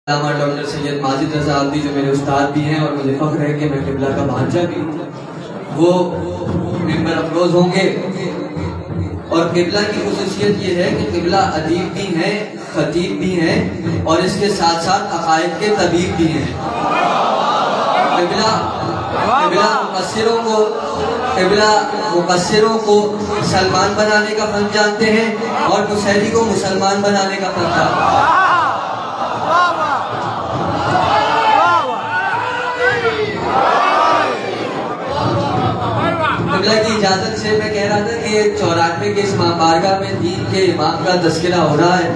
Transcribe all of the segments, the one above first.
علامہ doctor سید ماجد رضا عابدی جو میرے استاد بھی ہیں اور مجھے فخر ہے کہ میں قبلہ کا بھانجا بھی ہوں، وہ ممبر افروز ہوں گے۔ اور قبلہ کی خصوصیت یہ ہے کہ قبلہ ادیب بھی ہیں، خطیب بھی ہیں اور اس کے ساتھ ساتھ عقائد کے طبیب بھی ہیں۔ قبلہ مقصروں کو سلمان بنانے کا فن جانتے ہیں اور مسیری کو مسلمان بنانے کا فن جانتے ہیں۔ قبلہ کی اجازت سے میں کہہ رہا تھا کہ 94 کے اس بارگاہ میں دین کے امام کا تذکرہ ہو رہا ہے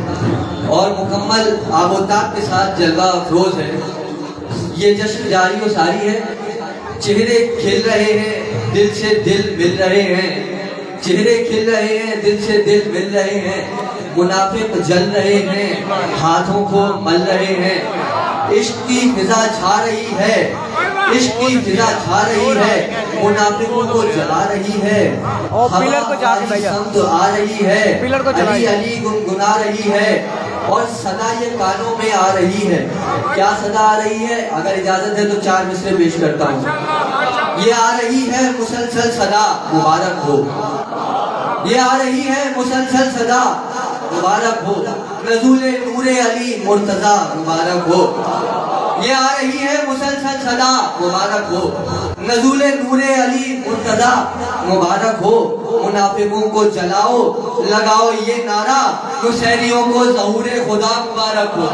اور مکمل آب و تاب کے ساتھ جلوہ افروز ہے۔ یہ جشن جاری و ساری ہے، چہرے کھل رہے ہیں، دل سے دل مل رہے ہیں، چہرے کھل رہے ہیں، دل سے دل مل رہے ہیں، منافق جل رہے ہیں، ہاتھوں کو مل رہے ہیں، عشق کی فضا چھا رہی ہے، عشق کی فضا چھا رہی ہے، منافقوں کو جلا رہی ہے، ہماری سمت آ رہی ہے، علی علی گنگنا رہی ہے اور صدا یہ کانوں میں آ رہی ہے۔ کیا صدا آ رہی ہے؟ اگر اجازت ہے تو 4 مصرے پیش کرتا ہوں۔ یہ آ رہی ہے مسلسل صدا مبارک ہو، یہ آ رہی ہے مسلسل صدا مبارک ہو، نزول نور علی مرتضی مبارک ہو۔ یہ آ رہی ہے مسلسل صدا مبارک ہو، نزول نور علی مرتضی مبارک ہو۔ منافقوں کو جلاؤ، لگاؤ یہ نعرہ، نصیریوں کو ظہور خدا مبارک ہو۔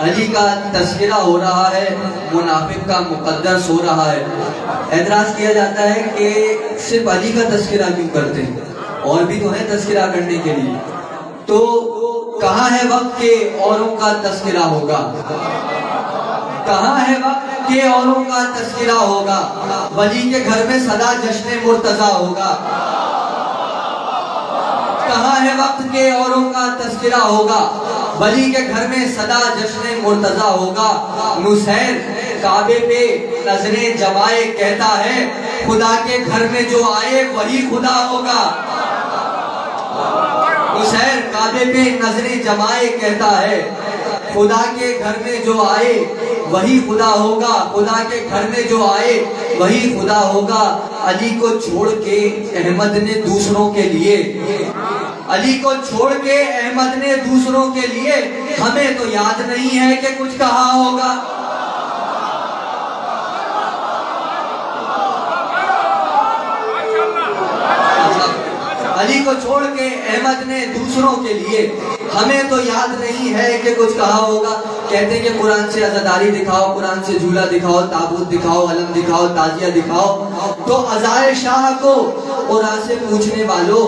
علی کا تذکرہ ہو رہا ہے، منافق کا مقدر سو رہا ہے۔ اعتراض کیا جاتا ہے کہ صرف علی کا تذکرہ کیوں کرتے ہیں، اور بھی تو ہے تذکرہ کرنے کے لیے، تو کہاں ہے وقت کہ اوروں کا تذکرہ ہوگا؟ کہاں ہے وقت کہ اوروں کا تذکرہ ہوگا؟ ولی کے گھر میں سدا جشن مرتضی ہوگا۔ کہاں ہے وقت کہ اوروں کا تذکرہ ہوگا؟ ولی کے گھر میں سدا جشن مرتضی ہوگا۔ نصیر کعبے پہ نظریں جمائے کہتا ہے، خدا کے گھر میں جو آئے وہی خدا ہوگا۔ نصیر کعبے پہ نظریں جمائے کہتا ہے، خدا کے گھر میں جو آئے وہی خدا ہوگا، خدا کے گھر میں جو آئے وہی خدا ہوگا۔ علی کو چھوڑ کے احمد نے دوسروں کے لیے، علی کو چھوڑ کے احمد نے دوسروں کے لیے، ہمیں تو یاد نہیں ہے کہ کچھ کہا ہوگا۔ علی کو چھوڑ کے احمد نے دوسروں کے لیے، ہمیں تو یاد نہیں ہے کہ کچھ کہا ہوگا۔ کہتے ہیں کہ قرآن سے عزاداری دکھاؤ، قرآن سے جھولا دکھاؤ، تابوت دکھاؤ، علم دکھاؤ، تازیہ دکھاؤ، تو عزائے شاہ کو قرآن سے پوچھنے والوں،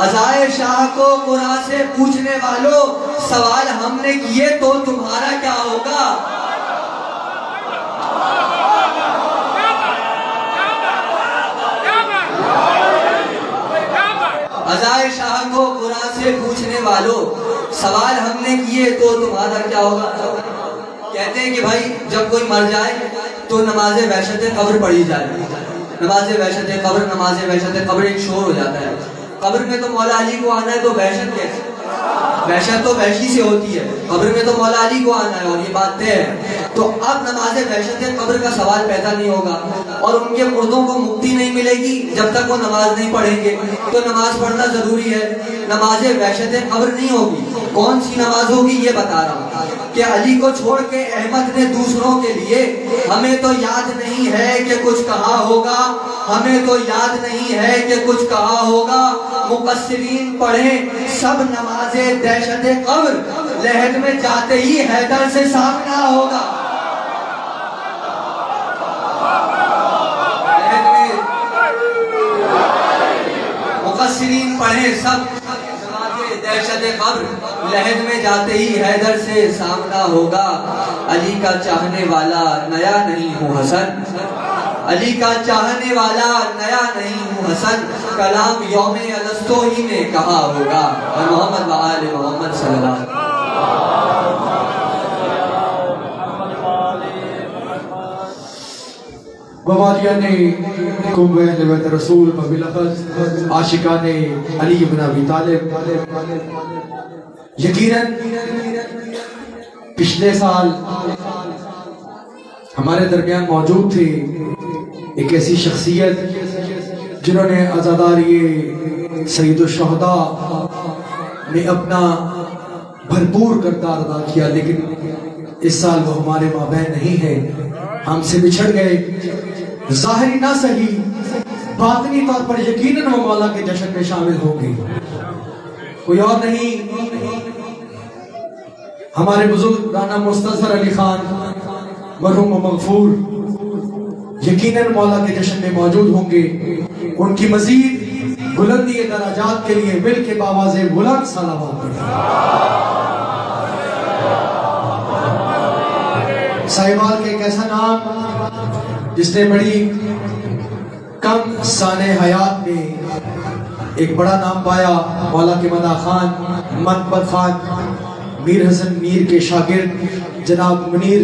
عزائے شاہ کو قرآن سے پوچھنے والوں، سوال ہم نے کیے تو تمہارا کیا ہوگا؟ عزائے شاہ کو قرآن سے پوچھنے والوں، سوال ہم نے کیے تو تمہارا کیا ہوگا؟ کہتے ہیں کہ بھائی جب کوئی مر جائے تو نماز وحشت قبر پڑھی جائے، نماز وحشت قبر، نماز وحشت قبر، ایک شور ہو جاتا ہے۔ قبر میں تو مولا علی کو آنا ہے تو وحشت کیسے؟ وحشت تو وحشی سے ہوتی ہے، قبر میں تو مولا علی کو آنا ہے اور یہ بات طے ہے۔ تو اب نماز وحشت قبر کا سوال پیدا نہیں ہوگا اور ان کے مردوں کو مکتی نہیں ملے گی جب تک وہ نماز نہیں پڑھیں گے، تو نماز پڑھنا ضروری ہے۔ نماز وحشت قبر نہیں ہوگی، کون سی نماز ہوگی یہ بتا رہا ہوں کہ علی کو چھوڑ کے احمد نے دوسروں کے لیے، ہمیں تو یاد نہیں ہے کہ کچھ کہا ہوگا، ہمیں تو یاد نہیں ہے کہ کچھ کہا ہوگا۔ مقصرین پڑھیں سب نماز دہشت قبر، لحد میں جاتے ہی حیدر سے سامنا ہوگا۔ مقصرین پڑھیں سب نماز دہشت قبر، لحد میں جاتے ہی حیدر سے سامنا ہوگا۔ علی کا چاہنے والا نیا نہیں ہوں حسن، علی کا چاہنے والا نیا نہیں ہوں حسن، کلام یوم الستو ہی میں کہا ہوگا۔ محمد و آل محمد صلی اللہ علیہ وسلم۔ ووالیان کم و اہل بیت رسول وبالأخص عاشقان علی بن ابی طالب، یقیناً پچھلے سال ہمارے درمیان موجود تھے ایک ایسی شخصیت جنہوں نے عزاداری سید الشہداء میں اپنا بھرپور کردار ادا کیا، لیکن اس سال وہ ہمارے مابین نہیں ہے، ہم سے بچھڑ گئے۔ ظاہری نہ صحیح، باطنی طور پر یقیناً وہ مولا کے جشن میں شامل ہوں گے، کوئی اور نہیں، ہمارے بزرگ رانا مستظفر علی خان مرحوم و مغفور یقیناً مولا کے جشن میں موجود ہوں گے۔ ان کی مزید بلندی درجات کے لیے مل کے باواز بلند صلوات پڑھیں۔ سائبال کے ایک ایسا نام جس نے بڑی کم سانح حیات میں ایک بڑا نام پایا، مولا کے مداح خان منقبت خان میر حسن میر کے شاگرد جناب میر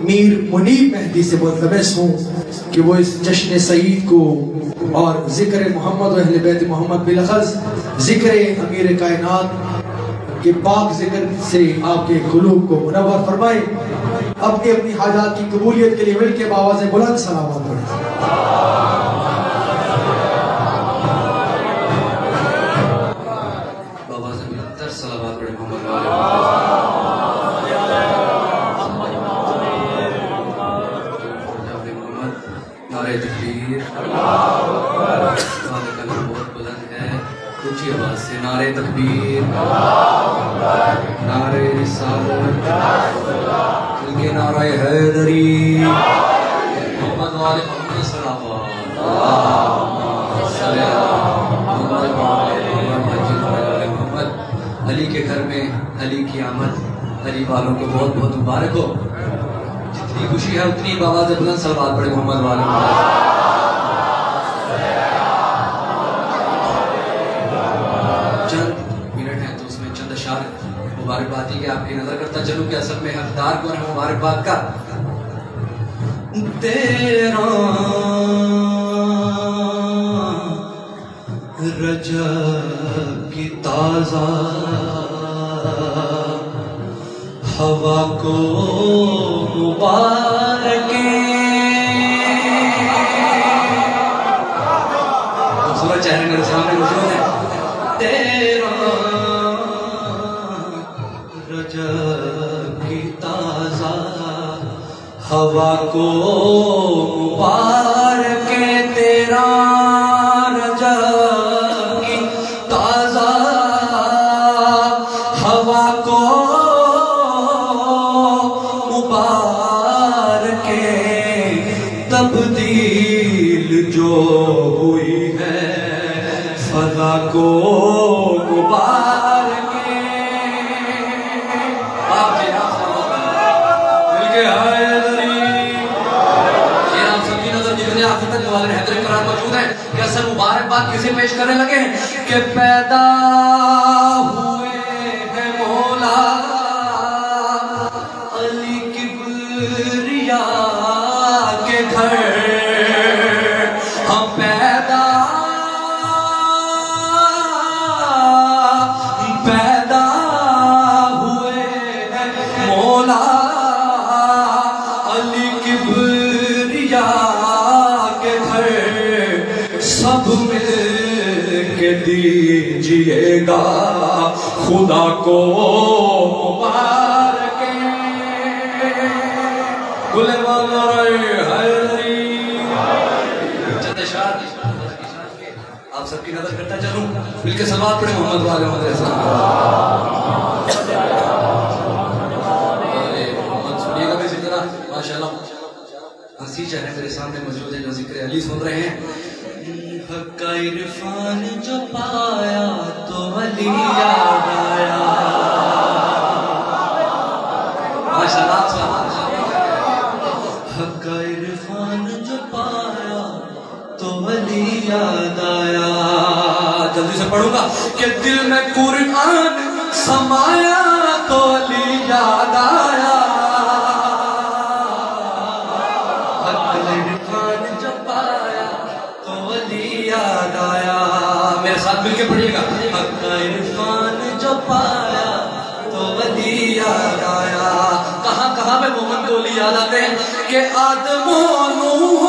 منیب مہدی سے ملتمس ہوں کہ وہ اس جشن سعید کو اور ذکر محمد و اہل بیت محمد بالاخص ذکر امیر کائنات کے پاک ذکر سے آپ کے قلوب کو منور فرمائے، اپنی اپنی حاجات کی قبولیت کے لیے مل کے باواز بلند صلوات پڑھیں۔ نعرہ تکبیر، کلام بہت بلند ہے، اونچی آواز سے نعرہ تکبیر، نعرہ رسالت، مل کے نعرہ حیدری، محمد والے محمد صلوات، محمد علی کے گھر میں علی کی آمد، علی والوں کو بہت بہت مبارک ہو۔ جتنی خوشی ہے اتنی باواز بلند صلوات پڑھے محمد والے چند منٹ ہیں تو اس میں چند اشعار مبارکبادی کے آپ کی نظر کرتا چلوں کہ اصل میں حقدار کون ہے مبارکباد کا؟ تیرا رجب کی تازہ ہوا کو مبارکیں، خوبصورت چہرے میرے سامنے موجود ہے۔ تیرا رجب کی تازہ ہوا کو مبارکیں، تیرا رجب کی تازہ ہوا کو تبدیل جو ہوئی ہے فضا کو مبارکیں۔ آپ جی مل کے حیدری، یہ آپ سب کی نظر جتنے آخر تک والے حیدر قرار موجود ہیں کہ اصل مبارکباد کسے پیش کرنے لگے ہیں کہ پیدا ہوئے ہیں مولا علی کبریا کے گھر، ہم پیدا ہوئے ہیں مولا علی کبریا کے گھر، سب مل کے دیجئے گا خدا کو مبارکیں۔ گلے والا رہے حیدری، چند اشعار آپ سب کی نظر کرتا چلوں، مل کے صلوات پڑھیں محمد والے محمد سنیے گا بھی ذکر ماشاءاللہ ہنسی چہرے میرے سامنے موجود ہیں جو ذکر علی سن رہے ہیں۔ حق کا عرفان جو پایا تو علی یاد آیا، ماشاءاللہ حق کا عرفان جو پایا تو علی یاد آیا، جلدی سے پڑھوں گا کہ دل میں قرآن سمایا تو علی یاد آیا، حق کا عرفان مل کے پڑھیے گا. حق کا عرفان جو پایا تو ولی یاد آیا. کہاں پہ محمد کے ولی یاد آتے ہیں کہ آدم و نوح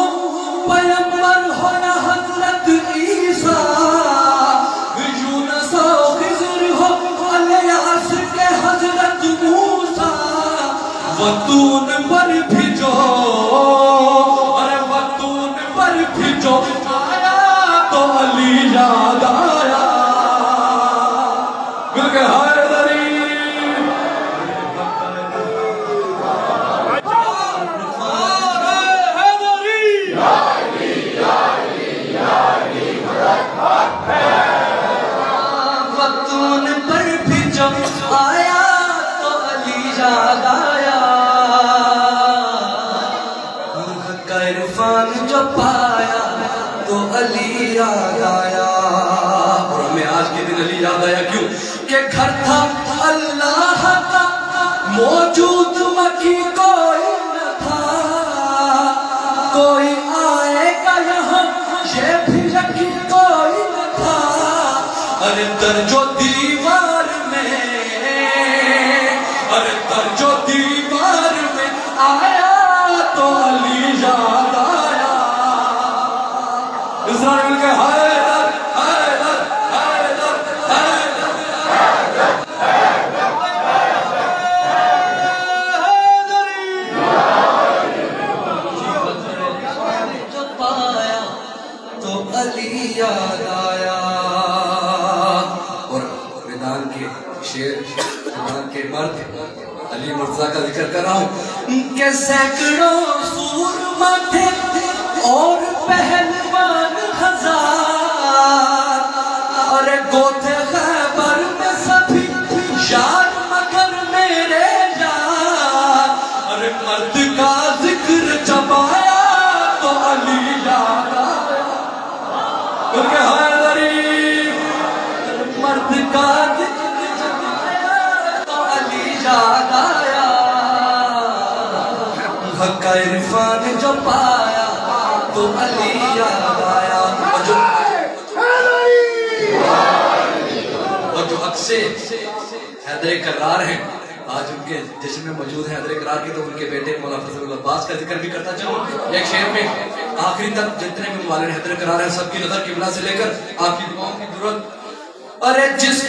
پیغمبر ہو یا حضرت عیسیٰ، یونس و خضر ہو الیاس کے حضرت موسیٰ، وطون پر بھیجو ارے وطون پر بھیجو آیا تو علی یاد آیا. مل کے حیدری وطون پر بھیجو آیا تو علی یاد آیا. حق کا عرفان جو پایا تو علی یاد آیا. اور ہمیں آج کے دن علی یاد آیا کیوں؟ کہ گھر تھا اللہ کا موجود مکی کوئی نہ تھا، کوئی آئے گا یہاں یہ بھی یقین کوئی نہ تھا. ارے درجو دیوار میں ارے درجو دیوار میں آیا تو علی یاد آیا. اسرائیل مل کے حیدر حیدر حیدر حیدر جو پایا تو علی یاد آیا. اور میدان کے شیر میدان کے مرد علی مرتضیٰ کا ذکر کر رہا ہوں کہ سینکڑوں سورما تھے اور پہلوان ہزار، اور گوتھے خیبر میں سبھی یار مگر میرے یار. اور مرد کا ذکر جب آیا تو علی یاد آیا. کیونکہ حیدری مرد کا ذکر جب آیا تو علی یاد آیا. حق کا عرفان جو پایا تو علی یاد آیا. اور جو حق سے حیدر کرار ہیں آج ان کے جشن میں موجود ہیں حیدر کرار کی، تو ان کے بیٹے مولا فضل اللہ عباس کا ذکر بھی کرتا چلوں. ایک شعر میں آخری تک جتنے بھی موالین حیدر کرار ہیں سب کی نظر قبلہ سے لے کر آپ کی دعاؤں کی ضرورت. ارے جس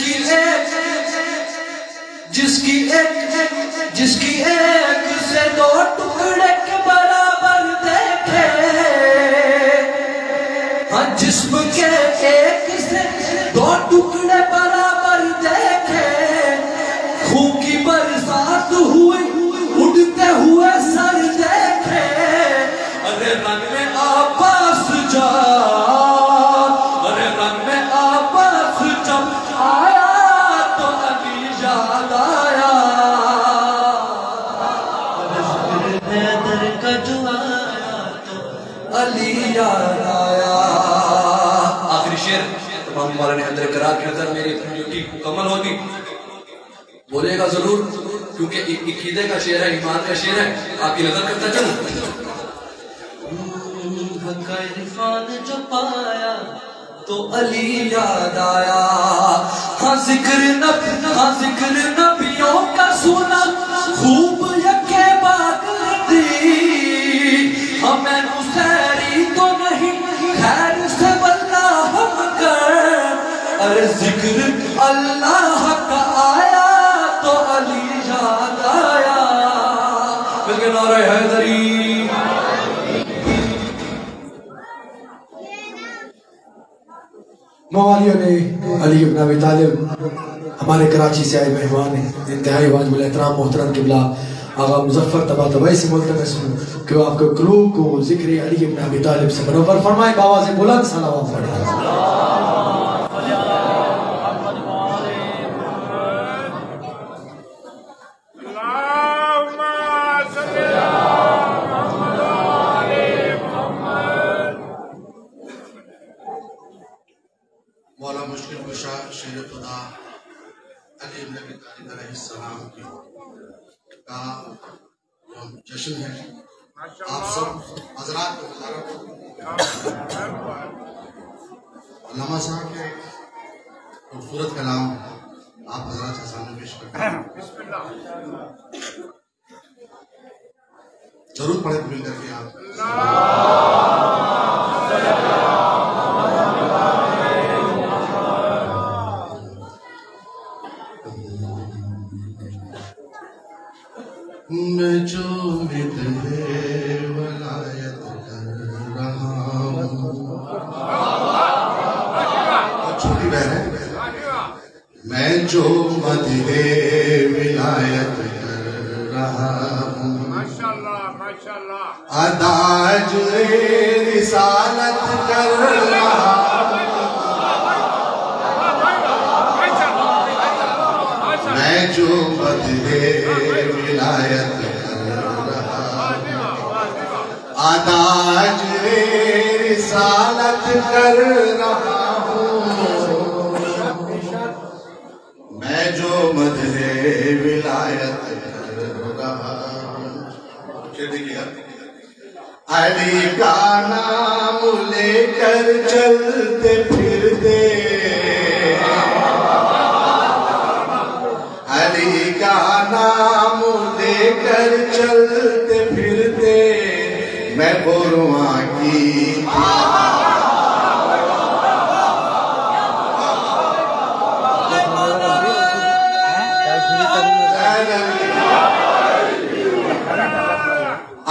کی ایک سے دو ٹکڑے کے برابر دیکھے، ہاں جسم کے ایک سے دو ٹکڑے برابر دیکھے، خون کی برسات ہوئی اڑتے ہوئے سر دیکھے. ارے رنگ میں آپاس جا ارے رنگ میں آپاس جب آیا تو علی یاد آیا. حیدر کا جو آیا تو علی یاد آیا. آخری شعر تمام مولانا حیدر کرار کی نظر میری ڈیوٹی مکمل ہوگی. بولے گا ضرور کیونکہ عقیدے کا شعر ہے، ایمان کا شعر ہے. آپ کی نظر کرتا چلوں. حق کا عرفان جو پایا تو علی یاد آیا. ہاں ذکر نبیوں کا سنا خوب یکے بات دی. ہمیں نسیری تو نہیں خیر سے واللہ مگر. ارے ذکر اللہ کا آیا تو علی یاد آیا. لیکن نعرہ حیدری. موالیوں نے علی ابن ابی طالب ہمارے کراچی سے آئے مہمان ہیں، انتہائی واجب الاحترام محترم قبلہ آغا مظفر طباطبائی سے ملتمس ہوں کہ وہ آپ کے قلوب کو ذکر علی ابن ابی طالب سے منور فرمائے. بآواز بلند صلوات پڑھیں. مولا مشکل کشا شیر خدا علی ابن ابی طالب علیہ السلام کی کا جشن ہے. آپ سب حضرات کو علامہ صاحب کے خوبصورت کلام آپ حضرات کے سامنے پیش کرتے ہیں. ضرور پڑھیں مل کر کے آپ. میں جو ولایت کر رہا ہوں. چھوٹی بہن ہے. میں جو مدح ولایت کر رہا ہوں اداج رسالت کر رہا ہوں. میں جو مدح ولایت کر رہا ہوں اداج رسالت کر رہا ہوں. میں جو مدح ولایت کر رہا ہوں. علی کا نام لے کر چلتے پھرتے علی کا نام لے کر چلتے پھرتے میں قرآن کی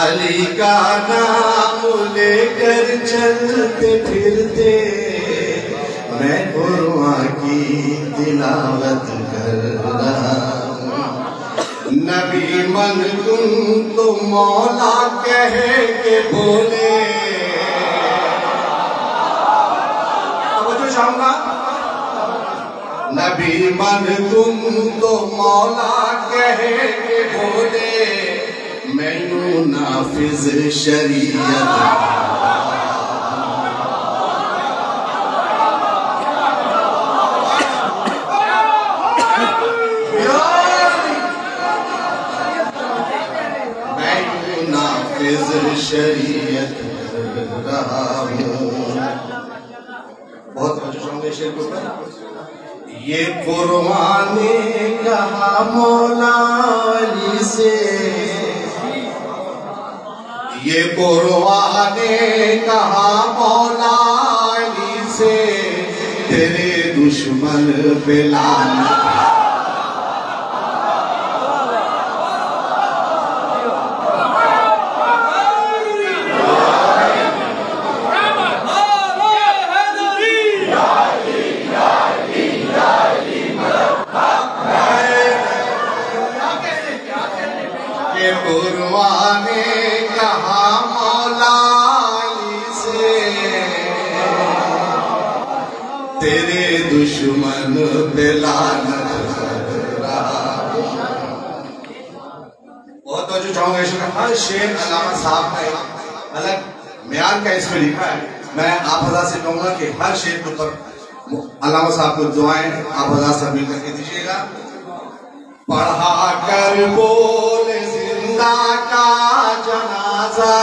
علی کا نام لے کر چلتے پھرتے میں قرآن کی تلاوت کر رہا ہوں. نبی من تم تو مولا کہہ کے بولے. توجہ چاہوں گا. نبی من تم تو مولا کہہ کے بولے میں یوں نافذ شریعت میں یوں نافذ شریعت کر رہا ہوں. بہت خوش ہوں گے شیر کو. یہ قرآن نے کہا مولا علی سے یہ قرآن نے کہا مولا علی سے تیرے دشمن پہ لعنت. یہ قرآن نے کہا مولا علی سے تیرے دشمن پہ لعنت کر رہا. بہت توجہ چاہوں گا. ہر شعر علامہ صاحب نے الگ معیار کا اس میں لکھا ہے. میں آپ حضرات سے کہوں گا کہ ہر شعر کے اوپر علامہ صاحب کو دعائیں آپ حضرات سے مل کر کے دیجیے گا. پڑھا کر بول زندہ کا جنازہ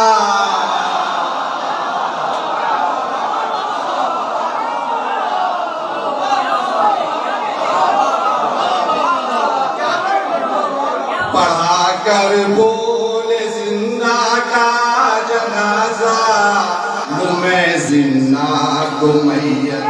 پڑھا کر بول زندہ کا جنازہ میں زندہ کو میت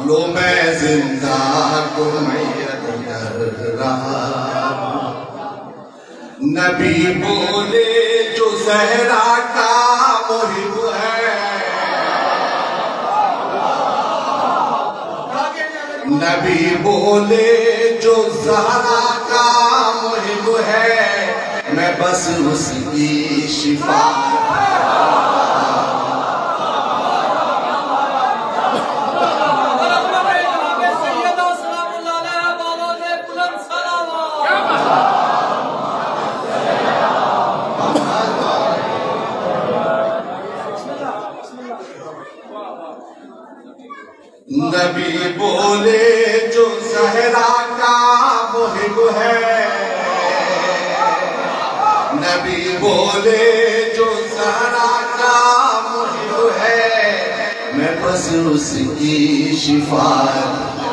لو میں زندہ کو میت کر رہا. نبی بولے جو زہرا کا محب ہے نبی بولے جو زہرا کا محب ہے میں بس اس کی شفا نبی بولے جو زہرا کا محب ہے نبی بولے جو زہرا کا محب ہے میں بس اس کی شفاعت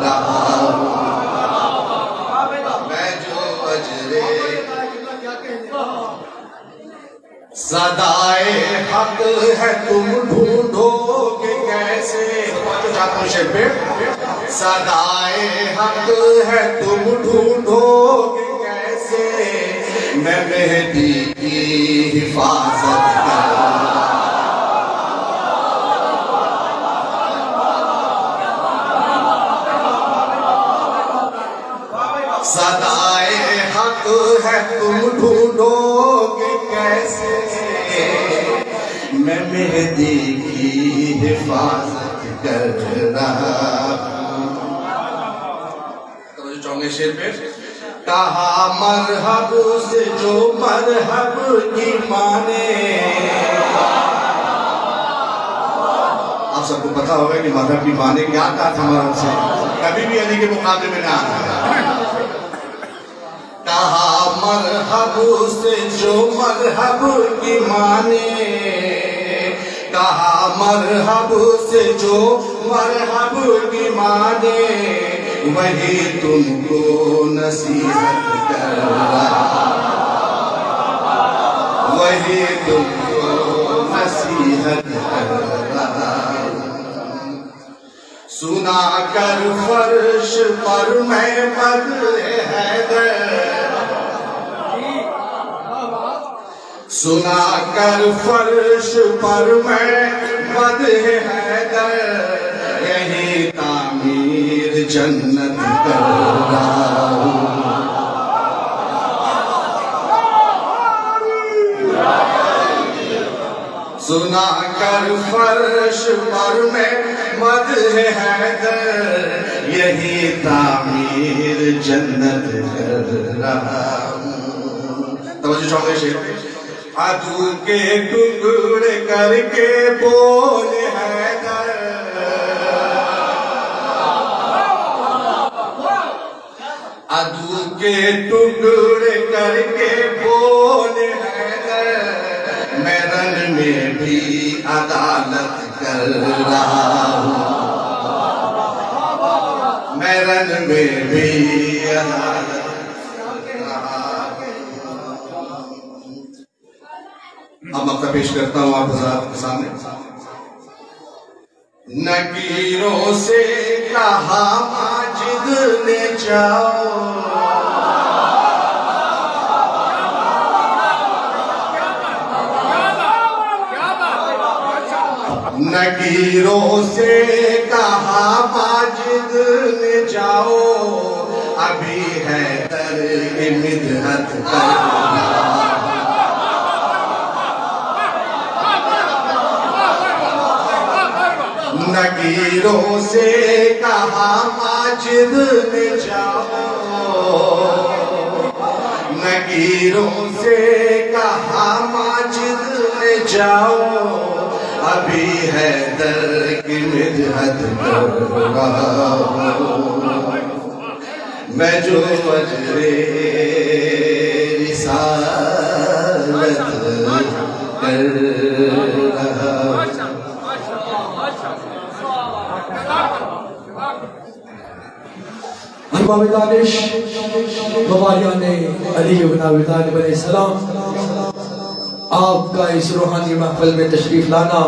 رہا ہوں میں جو اجرے صدائے حق ہے تم ڈھونڈو گے کیسے صدائے حق ہے تم ڈھونڈو گے کیسے میں مہدی کی حفاظت کر صدائے حق ہے تم ڈھونڈو گے کیسے میں مہدی کی حفاظت کر رہا ہوں توجہ چاہوں گے شیر پہ کہا مرحب سے جو مرحب کی مانے آپ سب کو پتا ہوگا کہ مرحب کی مانے کیا کہا تھا مرحب سے کبھی بھی علی کے مقابلے میں نہ آتا کہا مرحب سے جو مرحب کی مانے کہا مرحب سے جو مرحب کی مانے وہی تم کو نصیحت کر رہا وہی تم کو نصیحت کر رہا سنا کر فرش پر میں مدح حیدر سنا کر فرش پر میں مدح حیدر یہی تعمیر جنت کر رہا ہوں سنا کر فرش پر میں مدح حیدر یہی تعمیر جنت کر رہا ہوں توجہ چاہتے شیر عدو کے ٹکڑے کر کے بولے حیدر عدو کے ٹکڑے کر کے بولے حیدر میں رن میں بھی عدالت کر رہا ہوں میں رن میں بھی عدالت اب مقطع پیش کرتا ہوں آپ حضرات کے سامنے نکیروں سے کہا ماجد نے جاؤ نکیروں سے کہا ماجد نے جاؤ ابھی حیدر کی مدحت کر نکیروں سے کہا ماجد نے جاؤ نکیروں سے کہا ماجد نے جاؤ ابھی حیدر کی مدحت کر رہا ہوں میں جو اجر رسالت کر رہا ہوں امام دانش بابایان علی بن ابی طالب علیہ السلام آپ کا اس روحانی محفل میں تشریف لانا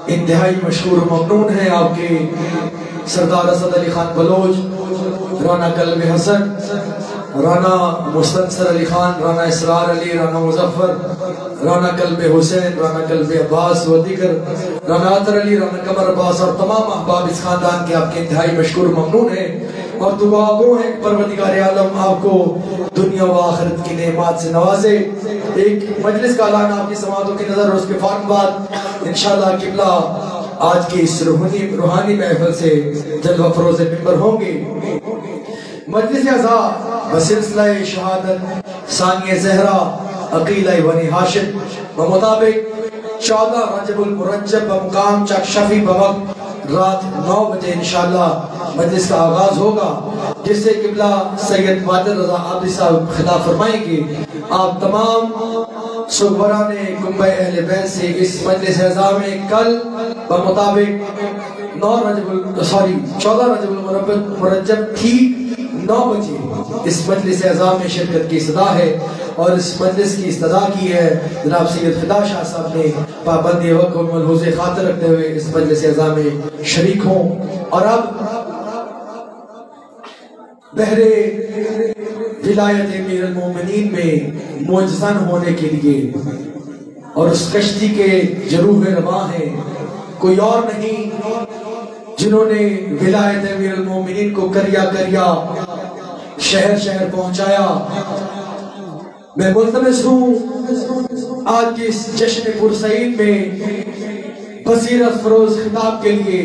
انتہائی مشہور و ممنون ہے آپ کے سردار اسد علی خان بلوچ رانا قلب حسن رانا مستنصر علی خان رانا اسرار علی رانا مظفر رانا قلب حسین رانا قلب عباس و دیگر رانا عطر علی رانا قمر عباس اور تمام احباب اس خاندان کے آپ کے انتہائی مشکور ممنون ہیں اور دعا گو ہیں پروردگار عالم آپ کو دنیا و آخرت کی نعمات سے نوازے ایک مجلس کا اعلان آپ کی سماعتوں کی نظر اور اس کے فوراً بعد انشاءاللہ قبلہ آج کی اس روحانی محفل سے جلوہ فروز ممبر ہوں گے مجلس اعزا بسلسلہ شہادت ثانیہ زہرا عقیلہ بنی ہاشم بمطابق 14 رجب المرجب بمقام چک شفی بوقت رات 9 بجے انشاءاللہ مجلس کا آغاز ہوگا، جس سے قبلہ سید وادر رضا عابدی صاحب خطاب فرمائیں گے۔ آپ تمام سربراہ نے کنبہ اہل بیت سے اس مجلس اعزاز میں کل بمطابق 14 رجب المرجب ٹھیک 9 بجے اس مجلس اعزاز میں شرکت کی صدا ہے، اور اس مجلس کی استدا کی ہے جناب سید فدا شاہ صاحب نے۔ پابندی وقت اور ملحوظ خاطر رکھتے ہوئے اس مجلس اعزاز میں شریک ہوں۔ اور اب بحر ولایت امیر المومنین میں معجزن ہونے کے لیے اور اس کشتی کے جروح رواں ہیں کوئی اور نہیں جنہوں نے ولایت امیر المومنین کو کریا کریا شہر شہر پہنچایا۔ میں ملتمس ہوں آج کی اس جشن پرسعید میں بصیرت فروز خطاب کے لیے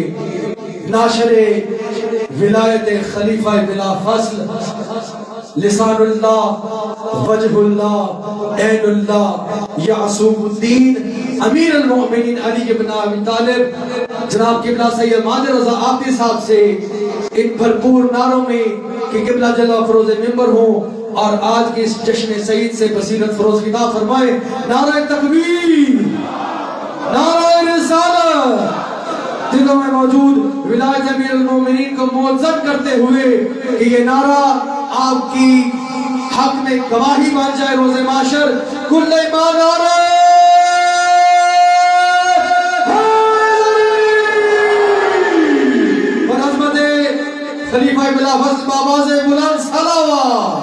ناشر ولایت خلیفہ بلا فصل لسان اللہ وجہ اللہ عین اللہ یعصوب الدین امیر المؤمنین علی بن ابی طالب جناب قبلہ سید مادر رضا عابدی صاحب سے ان بھرپور نعروں میں کہ قبلہ جلوہ فروز ممبر ہوں اور آج کے اس جشن سعید سے بصیرت فروز خطاب فرمائے۔ نعرہ تکبیر، نعرہ رسالت، دلوں میں موجود ولایت امیر المومنین کو معزز کرتے ہوئے کہ یہ نعرہ آپ کی حق میں گواہی بن جائے روز محشر۔ کل ایمان نعرہ عظمت خلیفہ بلا فصل بآواز بلند صلوات۔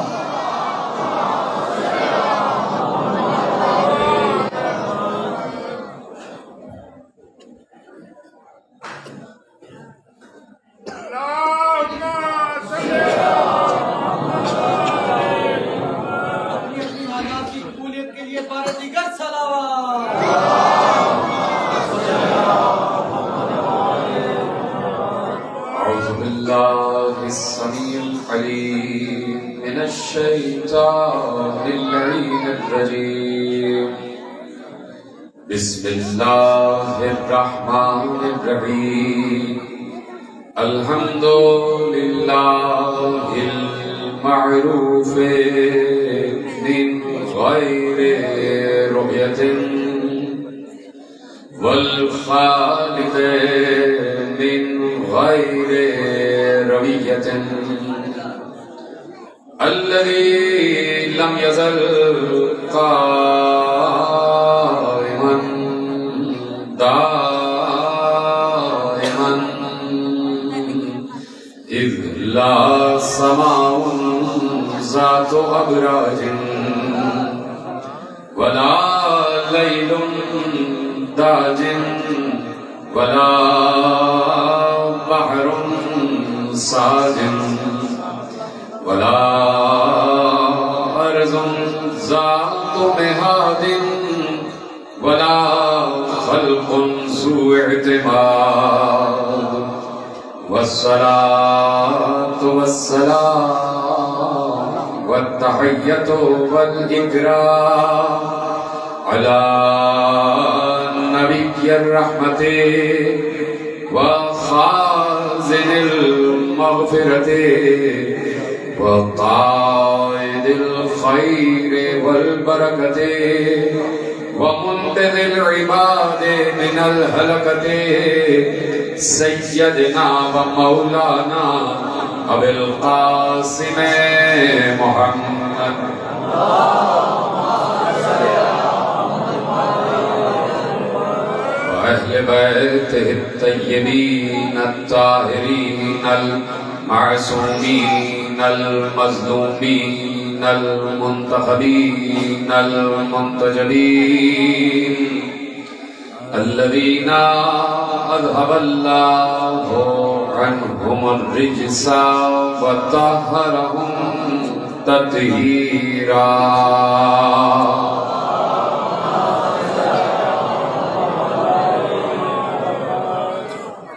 بسم اللہ الرحمن الرحیم الحمد للہ المعروف من غیر رؤیت والخالق من غیر رویت الذي لم يزل قائما دائما إذ لا سماء ذات أبراج ولا ليل داج ولا بحر ساج ولا أرض ذات مهاد ولا خلق ذو اعتماد والصلاة والسلام والتحية والإكرام على نبي الرحمة وخازن المغفرة وقائد الخير والبركة ومنقذ العباد من الهلكة سيدنا ومولانا أبي القاسم محمد وأهل بيته الطيبين الطاهرين المعصومين المظلومين المنتخبين المنتجبين الذين أذهب الله عنهم الرجس وطهرهم تطهيرا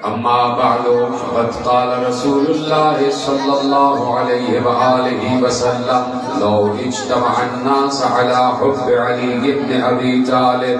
أما بعد فقد قال رسول الله صلى الله عليه وآله وسلم لو اجتمع الناس على حب علي بن أبي طالب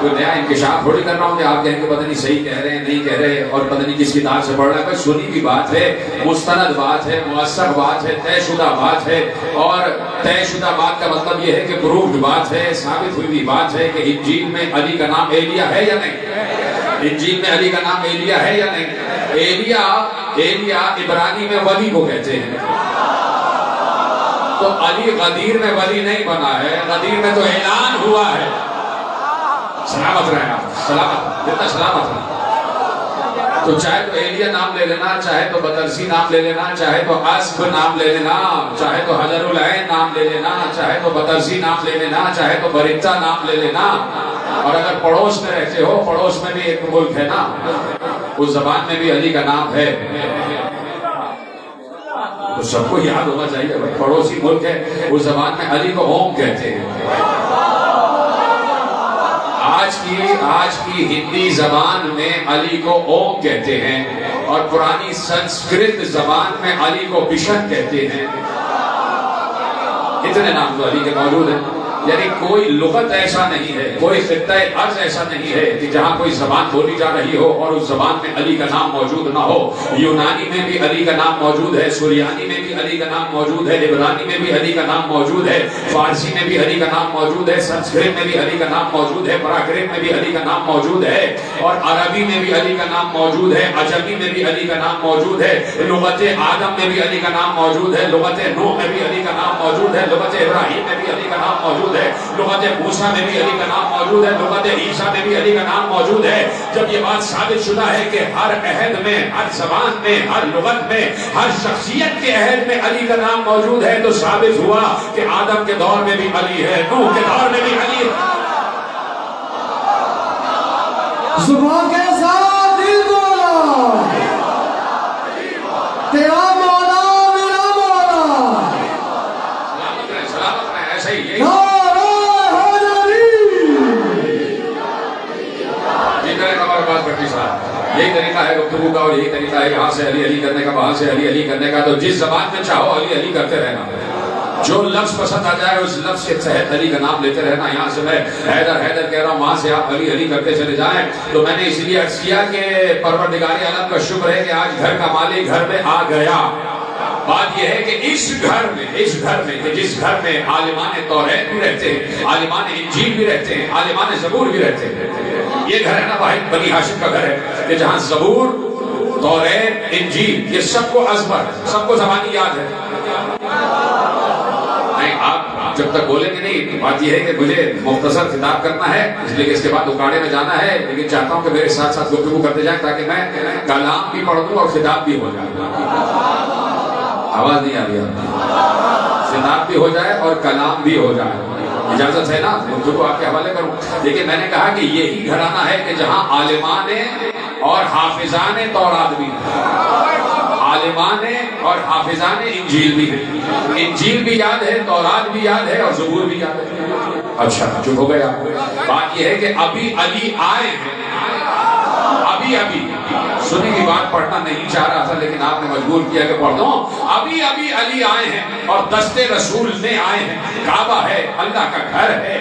کوئی نیا انکشاف تھوڑی کر رہا ہوں کہ آپ کہیں کہ پتہ نہیں صحیح کہہ رہے ہیں نہیں کہہ رہے اور پتہ نہیں کس کتاب سے پڑھ رہے ہیں. بس سنی ہوئی بات ہے, مستند بات ہے, مؤثر بات ہے, طے شدہ بات ہے. اور طے شدہ بات کا مطلب یہ ہے کہ پروفڈ بات ہے, ثابت ہوئی بات ہے کہ انجیل میں علی کا نام ایلیا ہے یا نہیں, انجیل میں علی کا نام ایلیا ہے یا نہیں. ایلیا عبرانی میں ولی کو کہتے ہیں. تو علی غدیر میں ولی نہیں بنا ہے, غدیر میں تو اعلان ہوا ہے. سلامت رہے آپ, سلامت, جتنا سلامت رہے. تو چاہے تو ایلیا نام لے لینا, چاہے تو بطرسی نام لے لینا, چاہے تو اسب نام لے لینا, چاہے تو حجر العین نام لے لینا, چاہے تو بطرسی نام لے لینا, چاہے تو برتا نام لے لینا. اور اگر پڑوس میں رہتے ہو, پڑوس میں بھی ایک ملک ہے نا, اس زبان میں بھی علی کا نام ہے, تو سب کو یاد ہونا چاہیے بھائی پڑوسی ملک ہے, اس زبان میں علی کو اوم کہتے ہیں. آج کی ہندی زبان میں علی کو اوم کہتے ہیں, اور پرانی سنسکرت زبان میں علی کو بشن کہتے ہیں. اتنے نام تو علی کے موجود ہیں. یعنی کوئی لغت ایسا نہیں ہے, کوئی خطہ ارض ایسا نہیں ہے کہ جہاں کوئی زبان بولی جا رہی ہو اور اس زبان میں علی کا نام موجود نہ ہو. یونانی میں بھی علی کا نام موجود ہے, سریانی میں بھی علی کا نام موجود ہے, عبرانی میں بھی علی کا نام موجود ہے, فارسی میں بھی علی کا نام موجود ہے, سنسکرت میں بھی علی کا نام موجود ہے, پراکرت میں بھی علی کا نام موجود ہے, اور عربی میں بھی علی کا نام موجود ہے, عجمی میں بھی علی کا نام موجود ہے, لغت آدم میں بھی علی کا نام موجود ہے, لغت نوح میں بھی علی کا نام موجود ہے, لغت ابراہیم میں بھی علی کا نام موجود ہے, لغت موسیٰ میں بھی علی کا نام موجود ہے, لغت عیسیٰ میں بھی علی کا نام موجود ہے. جب یہ بات ثابت شدہ ہے کہ ہر عہد میں, ہر زبان میں, ہر لغت میں, ہر شخصیت کے عہد میں علی کا نام موجود ہے, تو ثابت ہوا کہ آدم کے دور میں بھی علی ہے, نوح کے دور میں بھی علی ہے. زبان کے ساتھ دل بولا, تیرا مولا میرا مولا. سلامت رہے, ایسا ہی یہی یہی طریقہ ہے گفتگو کا, اور یہی طریقہ ہے یہاں سے علی علی کرنے کا, وہاں سے علی علی کرنے کا. تو جس زبان میں چاہو علی علی کرتے رہنا, جو لفظ پسند آ جائے اس لفظ کے تحت علی کا نام لیتے رہنا. یہاں سے میں حیدر حیدر کہہ رہا ہوں, وہاں سے آپ علی علی کرتے چلے جائیں. تو میں نے اس لیے عرض کیا کہ پروردگار عالم کا شکر ہے کہ آج گھر کا مالک گھر میں آ گیا. بات یہ ہے کہ اس گھر میں کہ جس گھر میں عالمان توریت بھی رہتے ہیں, عالمان انجیل بھی رہتے ہیں, عالمان زبور بھی رہتے ہیں. یہ گھر ہے نا بھائی بنی ہاشم کا گھر ہے, کہ جہاں زبور, توریت, انجیل یہ سب کو ازبر, سب کو زبانی یاد ہے. نہیں آپ جب تک بولیں گے نہیں, بات یہ ہے کہ مجھے مختصر خطاب کرنا ہے, اس لیے کہ اس کے بعد اکاڑے میں جانا ہے. لیکن چاہتا ہوں کہ میرے ساتھ ساتھ گفتگو کرتے جائیں تاکہ میں کلام بھی پڑھ دوں اور خطاب بھی ہو جائے. آواز نہیں آ رہی ہے, خطاب بھی ہو جائے اور کلام بھی ہو جائے. اجازت ہے نا گفتگو آپ کے حوالے کروں. لیکن میں نے کہا کہ یہی گھرانہ ہے کہ جہاں عالمان اور حافظان تورات بھی, عالمان اور حافظان انجیل بھی ہے. انجیل بھی یاد ہے, تورات بھی یاد ہے, اور زبور بھی یاد ہے. اچھا چپ ہو گیا. بات یہ ہے کہ ابھی علی آئے ہیں, ابھی سنی کی بات پڑھنا نہیں چاہ رہا تھا لیکن آپ نے مجبور کیا کہ پڑھ دوں. ابھی علی آئے ہیں اور دستے رسول میں آئے ہیں. کعبہ ہے, اللہ کا گھر ہے,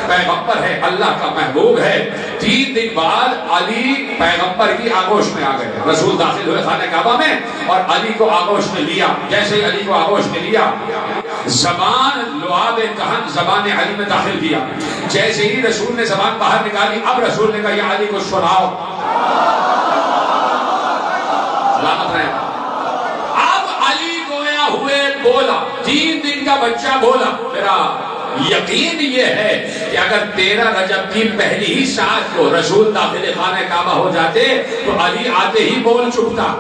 پیغمبر ہے, اللہ کا محبوب ہے. 3 دن بعد علی پیغمبر کی آغوش میں آ گئے. رسول داخل ہوئے خانہ کعبہ میں اور علی کو آغوش میں لیا. جیسے ہی علی کو آغوش میں لیا, زبان لعاب کہن زبان علی میں داخل کیا. جیسے ہی رسول نے زبان باہر نکالی, اب رسول نے کہا یا علی کو سناؤ. اب علی گویا ہوئے بولا, 3 دن کا بچہ بولا. میرا یقین یہ ہے کہ اگر 13 رجب کی پہلی ہی ساعت کو رسول داخل خانہ کعبہ ہو جاتے تو علی آتے ہی بول چکتا,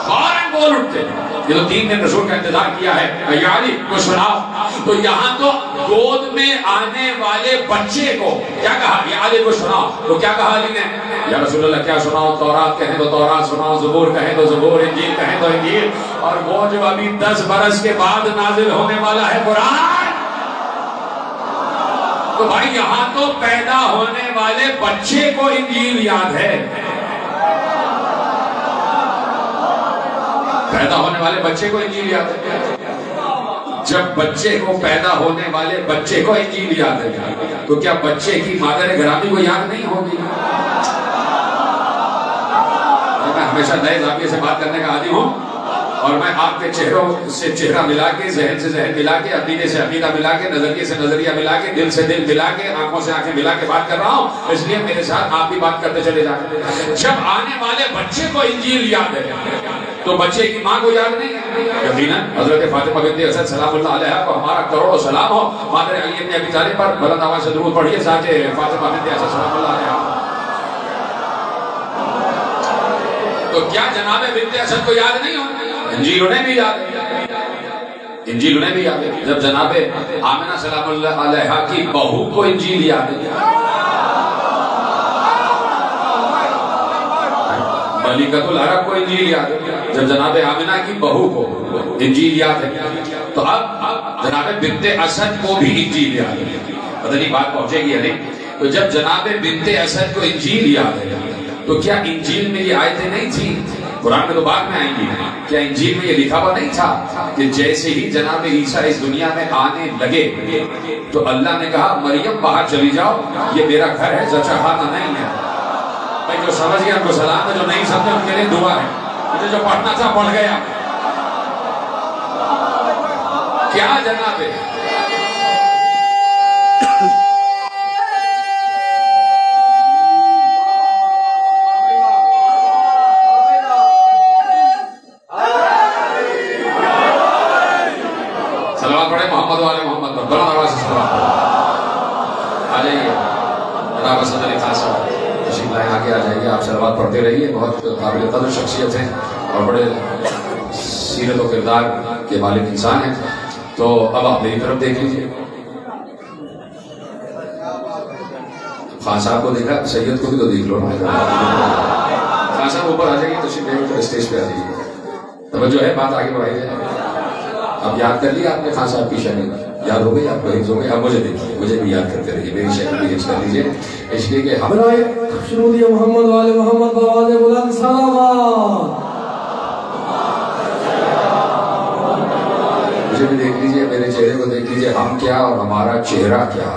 فوراً بول اٹھتے. یہ تو 3 دن رسول کا انتظار کیا ہے, یا علی کو سناؤ. تو یہاں تو گود میں آنے والے بچے کو کیا کہا, یا علی کو سناؤ. تو کیا کہا علی نے, یا رسول اللہ کیا سناؤ, تورات کہیں تو تورات سناؤ, زبور کہیں تو زبور, انجیل کہیں تو انجیل, اور وہ جو ابھی 10 برس کے بعد نازل ہونے والا ہے قرآن. تو بھائی یہاں تو پیدا ہونے والے بچے کو انجیل یاد ہے, پیدا ہونے والے بچے کو انجیل یاد ہے. جب بچے کو پیدا ہونے والے بچے کو انجیل یاد ہے تو کیا بچے کی مادر گرامی کو یاد نہیں ہوگی؟ میں ہمیشہ نئے زاویے سے بات کرنے کا عادی ہوں اور میں آپ کے چہروں سے چہرہ ملا کے، ذہن سے ذہن ملا کے، عقیدے سے عقیدہ ملا کے، نظریے سے نظریہ ملا کے، دل سے دل ملا کے، آنکھوں سے آنکھیں ملا کے بات کر رہا ہوں، اس لیے میرے ساتھ آپ بھی بات کرتے چلے جائیں۔ جب آنے والے بچے کو انجیل یاد ہے تو بچے کی ماں کو یاد نہیں ہے؟ یقیناً حضرت فاطمہ بنت اسد سلام اللہ علیہا کو ہمارا کروڑوں سلام ہو، مادر علی ابن ابی طالب پر بلند آواز سے درود پڑھیے، ذات فاطمہ بنت اسد سلام اللہ علیہا۔ تو کیا جناب بنت اسد کو یاد نہیں ہو؟ انجیل انہیں بھی یاد ہے، انجیل انہیں بھی یاد ہے۔ جب جناب آمنہ سلام اللہ علیہا کی بہو کو انجیل یاد ہے، ملکۃ العرب کو انجیل یاد ہے، جب جناب آمنہ کی بہو کو انجیل یاد ہے، تو اب جناب بنت اسد کو بھی انجیل یاد ہے۔ پتہ نہیں بات پہنچے گی یا نہیں؟ تو جب جناب بنت اسد کو انجیل یاد ہے تو کیا انجیل میں یہ آیتیں نہیں تھی؟ قرآن میں تو بعد میں آئیں گی، کیا انجیل میں یہ لکھا ہوا نہیں تھا کہ جیسے ہی جناب عیسیٰ اس دنیا میں آنے لگے تو اللہ نے کہا مریم باہر چلی جاؤ، یہ میرا گھر ہے، زچہ خانہ نہیں ہے۔ بھائی جو سمجھ گیا ان کو سلام ہے، جو نہیں سمجھے ان کے لیے دعا ہے۔ مجھے جو پڑھنا تھا پڑھ گیا۔ کیا جناب ہے پڑھتے رہیے، بہت قابل قدر شخصیت ہیں اور بڑے سیرت و کردار کے مالک انسان ہیں۔ تو اب آپ میری طرف دیکھ لیجیے، خان صاحب کو دیکھا، سید کو بھی تو دیکھ لو۔ خان صاحب اوپر آ جائیے، تشریف لے کر اسٹیج پہ آ جائیے، توجہ ہے، بات آگے بڑھائی جائے۔ اب یاد کر لیا آپ نے خان صاحب کی شکل، یاد ہو گئی آپ کو، حفظ ہو گئی، اب مجھے دیکھیے، مجھے بھی یاد کرتے رہیے، میری شکل بھی حفظ کر لیجیے، اس لیے کہ ہم شنودی محمد والے محمد بآواز بلند سلامات۔ مجھے بھی دیکھ لیجیے، میرے چہرے کو دیکھ لیجیے، ہم کیا اور ہمارا چہرہ کیا۔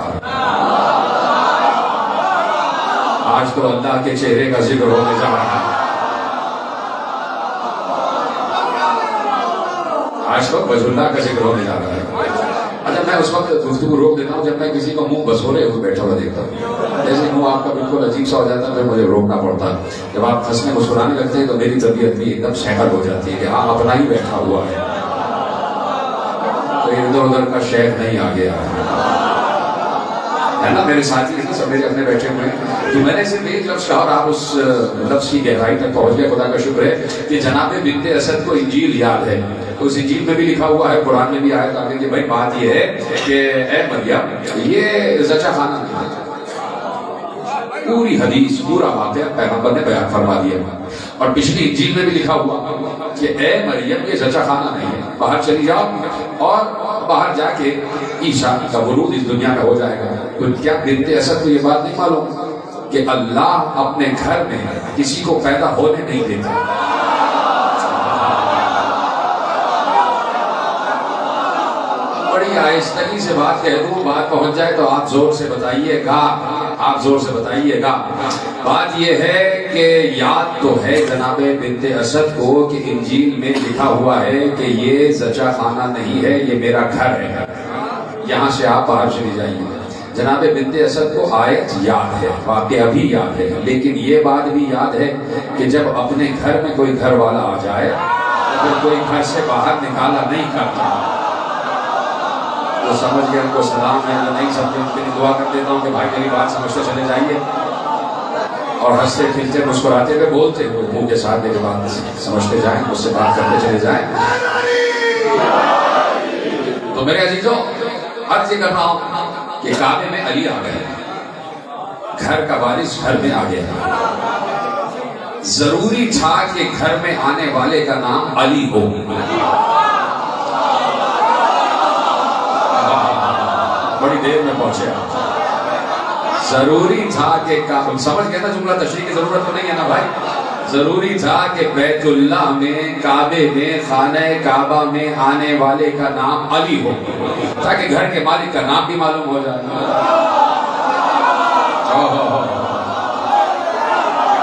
آج تو اللہ کے چہرے کا ذکر ہونے جا رہا ہے، آج تو وجہ اللہ کا ذکر ہونے جا رہا ہے۔ اچھا میں اس وقت گفتگو روک دیتا ہوں جب میں کسی کو منہ بسورے ہوئے بیٹھا ہوا دیکھتا ہوں، جیسے منہ آپ کا بالکل عجیب سا ہو جاتا ہے، پھر مجھے روکنا پڑتا ہے۔ جب آپ ہنسنے مسکرانے لگتے ہیں تو میری طبیعت بھی ایک دم سیکل ہو جاتی ہے کہ ہاں اپنا ہی بیٹھا ہوا ہے، کوئی ادھر ادھر کا شیخ نہیں آ گیا ہے نا، میرے ساتھی ہیں سب میرے اپنے بیٹھے ہوئے ہیں۔ تو میں نے صرف ایک لفظ کہا اور آپ اس لفظ کی گہرائی تک پہنچ گئے، خدا کا شکر ہے کہ جناب بنت اسد کو انجیل یاد ہے۔ تو اس انجیل میں بھی لکھا ہوا ہے، قرآن میں بھی آیا تھا کہ بھائی بات یہ ہے کہ اے مریم یہ زچہ خانہ نہیں ہے۔ پوری حدیث پورا واقعہ پیغمبر نے بیان فرما دیا، اور پچھلی انجیل میں بھی لکھا ہوا کہ اے مریم یہ زچہ خانہ نہیں ہے، باہر چلی جاؤ اور باہر جا کے عیسیٰ کا ولود اس دنیا میں ہو جائے گا۔ تو کیا بنت اسد کو یہ بات نہیں معلوم کہ اللہ اپنے گھر میں کسی کو پیدا ہونے نہیں دیتا؟ بڑی آہستگی سے بات کہہ دوں، بات پہنچ جائے تو آپ زور سے بتائیے گا، آپ زور سے بتائیے گا۔ بات یہ ہے کہ یاد تو ہے جناب بنت اسد کو کہ انجیل میں لکھا ہوا ہے کہ یہ زچہ خانہ نہیں ہے، یہ میرا گھر ہے، یہاں سے آپ باہر چلی جائیے۔ جناب بنت اسد کو آیت یاد ہے، واقعہ بھی یاد ہے، لیکن یہ بات بھی یاد ہے کہ جب اپنے گھر میں کوئی گھر والا آ جائے تو کوئی گھر سے باہر نکالا نہیں کرتا۔ جو سمجھ گئے ان کو سلام ہے، جو نہیں سمجھے ان کے لیے دعا کر دیتا ہوں کہ بھائی میری بات سمجھتے چلے جائیے، اور ہنستے کھلتے مسکراتے ہوئے بولتے ہوئے منہ کے ساتھ میری بات سمجھتے جائیں، مجھ سے بات کرتے چلے جائیں۔ تو میرے عزیزوں عرض یہ کر رہا ہوں کہ کعبے میں علی آ گئے، گھر کا وارث گھر میں آ گیا، ضروری تھا کہ گھر میں آنے والے کا نام علی ہو۔ بڑی دیر میں پہنچے آپ، ضروری تھا کہ سمجھ گئے نا جملہ، تشریح کی ضرورت تو نہیں ہے نا بھائی، ضروری تھا کہ بیت اللہ میں کعبے میں خانہ کعبہ میں آنے والے کا نام علی ہو تاکہ گھر کے مالک کا نام بھی معلوم ہو جائے.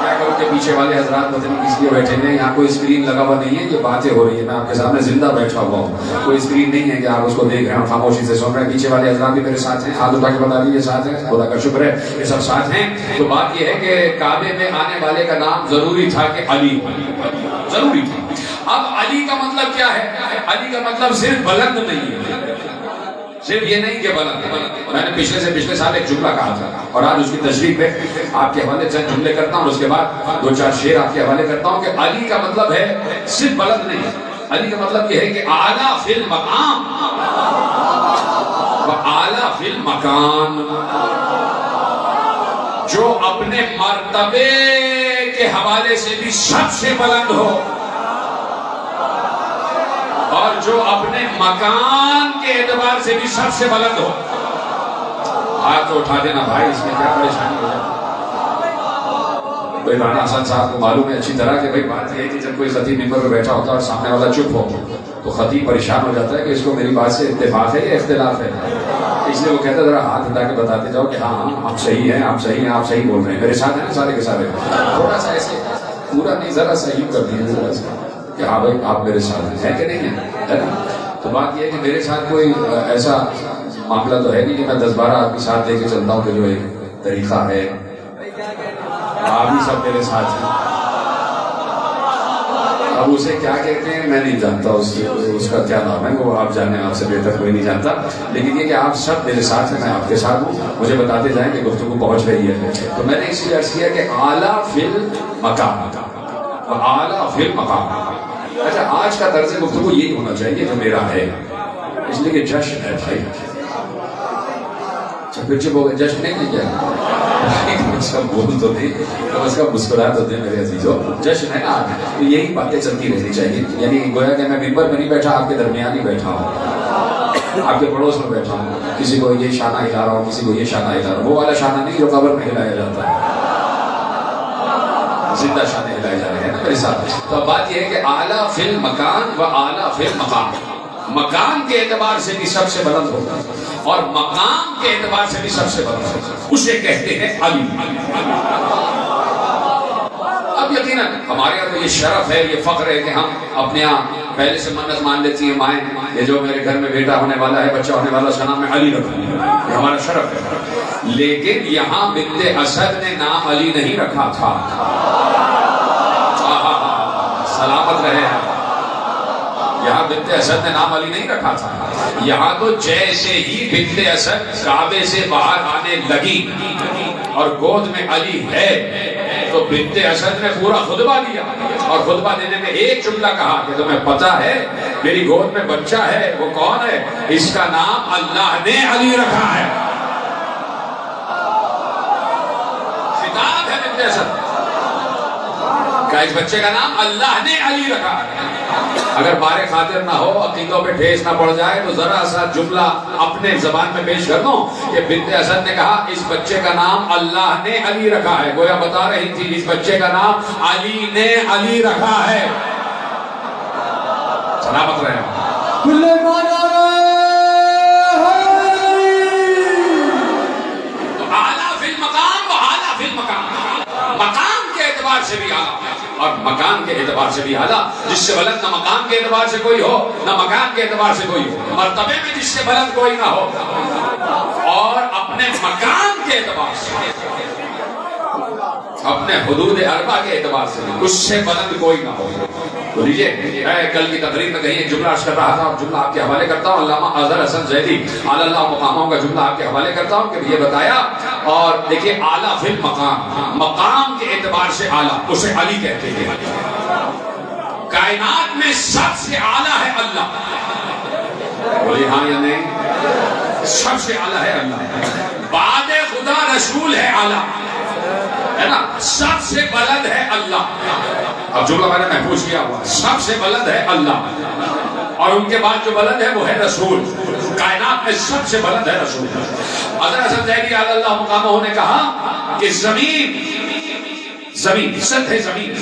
کیا کروں کہ پیچھے والے حضرات پتہ نہیں کس لیے بیٹھے ہیں. یہاں کوئی اسکرین لگا ہوا نہیں ہے, یہ باتیں ہو رہی ہے, میں آپ کے سامنے زندہ بیٹھا ہوا ہوں. کوئی اسکرین نہیں ہے کہ آپ اس کو دیکھ رہے ہیں اور خاموشی سے سن رہے ہیں. پیچھے والے حضرات بھی میرے ساتھ ہیں, ہاتھ اٹھا کے بتا دیجیے ساتھ ہیں. خدا کا شکر ہے یہ سب ساتھ ہیں. تو بات یہ ہے کہ کعبے میں آنے والے کا نام ضروری تھا کہ علی ضروری تھا. اب علی کا مطلب کیا ہے؟ علی کا مطلب صرف بلند نہیں ہے, صرف یہ نہیں کہ بلند. میں نے پچھلے سال ایک جملہ کہا تھا اور آج اس کی تشریح پہ آپ کے حوالے چند جملے کرتا ہوں اور اس کے بعد 2-4 شعر آپ کے حوالے کرتا ہوں کہ علی کا مطلب ہے صرف بلند نہیں. علی کا مطلب یہ ہے کہ اعلیٰ فی المقام و اعلیٰ فی المکان, جو اپنے مرتبے کے حوالے سے بھی سب سے بلند ہو اور جو اپنے مکان کے اعتبار سے بھی سب سے بلند ہو. ہاتھ تو اٹھا دینا بھائی, اس میں کیا پریشانی ہو جائے. بھائی رانا حسن صاحب کو معلوم ہے اچھی طرح کہ بھائی بات یہ ہے کہ جب کوئی خطیب ممبر پہ بیٹھا ہوتا ہے اور سامنے والا چپ ہو تو خطیب پریشان ہو جاتا ہے کہ اس کو میری بات سے اتفاق ہے یا اختلاف ہے. اس لیے وہ کہتا ہے ذرا ہاتھ ہٹا کے بتاتے جاؤ کہ ہاں آپ صحیح ہیں, آپ صحیح ہیں, آپ صحیح بول رہے ہیں. میرے ساتھ ہیں نا سارے کے سارے. تھوڑا سا ایسے پورا نہیں, ذرا صحیح کر دیجیے ذرا سا کہ ہاں بھائی آپ میرے ساتھ ہیں کہ نہیں ہیں, ہے نا. تو بات یہ ہے کہ میرے ساتھ کوئی ایسا معاملہ تو ہے نہیں کہ میں 10-12 آپ کے ساتھ لے کے چلتا ہوں کہ جو ایک طریقہ ہے آپ ہی سب میرے ساتھ ہیں. اب اسے کیا کہتے ہیں میں نہیں جانتا, اس کا کیا نام ہے وہ آپ جانے, آپ سے بہتر کوئی نہیں جانتا. لیکن یہ کہ آپ سب میرے ساتھ ہیں, میں آپ کے ساتھ ہوں, مجھے بتاتے جائیں کہ گفتگو پہنچ رہی ہے. تو میں نے اس لیے عرض کیا کہ اعلیٰ فی المقام و اعلیٰ فی المقام. اچھا آج کا طرز گفتگو یہی ہونا چاہیے جو میرا ہے, اس لیے کہ جشن ہے بھائی. پھر چپ ہو گئے, جشن نہیں ہے کیا؟ اس کا بول تو نہیں, کم از کم مسکرا تو دیں میرے عزیزوں. جشن ہے نا آج, تو یہی باتیں چلتی رہنی چاہیے. یعنی گویا کہ میں ممبر میں نہیں بیٹھا, آپ کے درمیان ہی بیٹھا ہوں, آپ کے پڑوس میں بیٹھا ہوں. کسی کو یہ شانہ ہلا رہا ہوں, کسی کو یہ شانہ ہلا رہا ہوں. وہ والا شانہ نہیں جو قبر میں ہلایا جاتا ہے, زندہ شانے ہلائے جا رہے ہیں نا میرے ساتھ. تو اب بات یہ ہے کہ اعلیٰ فی المکان و اعلیٰ فی المقام. مکان کے اعتبار سے بھی سب سے بلند ہوگا اور مقام کے اعتبار سے بھی سب سے بلند ہوگا, اسے کہتے ہیں علی. اب یقیناً ہمارے یہاں تو یہ شرف ہے, یہ فخر ہے کہ ہم اپنے یہاں پہلے سے منت مان لیتی ہیں مائیں, یہ جو میرے گھر میں بیٹا ہونے والا ہے, بچہ ہونے والا, اس کا نام میں علی رکھوں, یہ ہمارا شرف ہے. لیکن یہاں بنت اسد نے نام علی نہیں رکھا تھا. سلامت رہے ہیں, یہاں بنت اسد نے نام علی نہیں رکھا تھا. یہاں تو جیسے ہی بنت اسد کعبے سے باہر آنے لگی اور گود میں علی ہے تو بنت اسد نے پورا خطبہ دیا اور خطبہ دینے میں ایک جملہ کہا کہ تمہیں پتہ ہے میری گود میں بچہ ہے, وہ کون ہے؟ اس کا نام اللہ نے علی رکھا ہے. خطاب ہے بنت اسد کا, اس بچے کا نام اللہ نے علی رکھا ہے. اگر بارے خاطر نہ ہو, عقیدوں پہ ٹھیس نہ پڑ جائے تو ذرا سا جملہ اپنے زبان میں پیش کر دوں کہ بنت اسد نے کہا اس بچے کا نام اللہ نے علی رکھا ہے. گویا بتا رہی تھی اس بچے کا نام علی نے علی رکھا ہے. سلامت رہے. تو اعلیٰ فی المقام و اعلیٰ فی المقام, مقام کے اعتبار سے بھی اعلیٰ اور مکان کے اعتبار سے بھی اعلیٰ. جس سے بلند نہ مقام کے اعتبار سے کوئی ہو نہ مکان کے اعتبار سے کوئی ہو, مرتبے میں جس سے بلند کوئی نہ ہو اور اپنے مکان کے اعتبار سے, اپنے حدود اربع کے اعتبار سے اس سے بلند کوئی نہ ہو. تو لیجئے میں کل کی تقریر میں کہیں ایک جملہ عرض کر رہا تھا اور جملہ آپ کے حوالے کرتا ہوں. علامہ اظہر حسن زیدی علی اللہ مقاموں کا جملہ آپ کے حوالے کرتا ہوں کہ یہ بتایا. اور دیکھیے اعلیٰ فی المقام, مقام کے اعتبار سے اعلیٰ, اسے علی کہتے ہیں. کائنات میں سب سے اعلیٰ ہے اللہ. بولی ہاں یا نہیں؟ سب سے اعلیٰ ہے اللہ. بعد خدا رسول ہے اعلیٰ, ہے نا. سب سے بلند ہے اللہ. اب جملہ میں نے محفوظ کیا ہوا, سب سے بلند ہے اللہ اور ان کے بعد جو بلند ہے وہ ہے رسول. کائنات میں سب سے بلند ہے رسول. اظہر حسن زیدی علی اللہ مقامہ نے کہا کہ زمین زمین سطح زمین